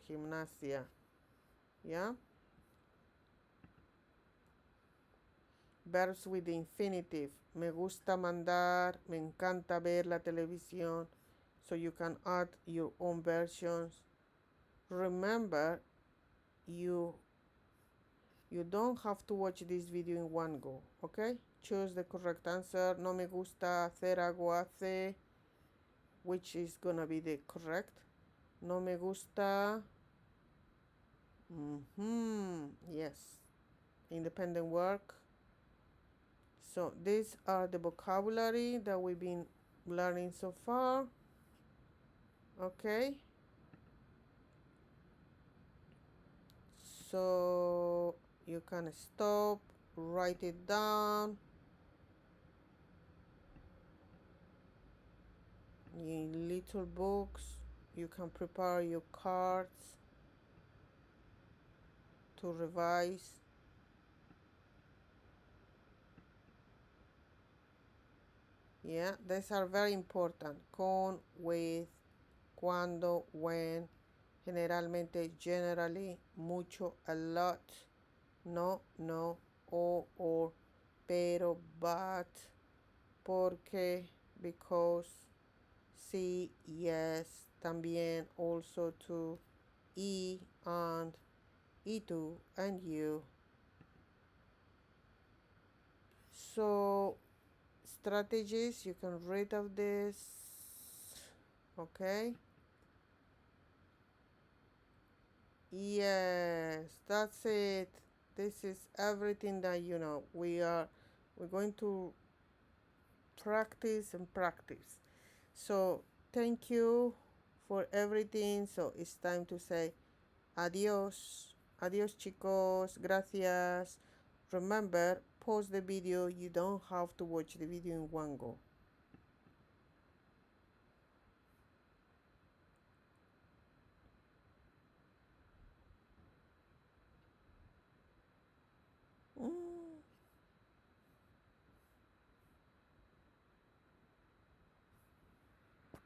gimnasia. Yeah? Verbs with the infinitive. Me gusta mandar, me encanta ver la televisión. So you can add your own versions. Remember, you don't have to watch this video in one go, okay? Choose the correct answer. No me gusta hacer, hago, hace, which is gonna be the correct. No me gusta. Yes. Independent work. So these are the vocabulary that we've been learning so far. Okay. So you can stop, write it down in little books. You can prepare your cards to revise. Yeah, these are very important. Con, with, cuando, when, generalmente, generally, mucho, a lot, no, no, or, pero, but, porque, because, sí, yes, también, also, to, y, tú, and you. So, strategies, you can read of this, okay? Yes, that's it. This is everything that you know. We're going to practice and practice. So thank you for everything. So it's time to say adios. Adios, chicos. Gracias. Remember, pause the video. You don't have to watch the video in one go.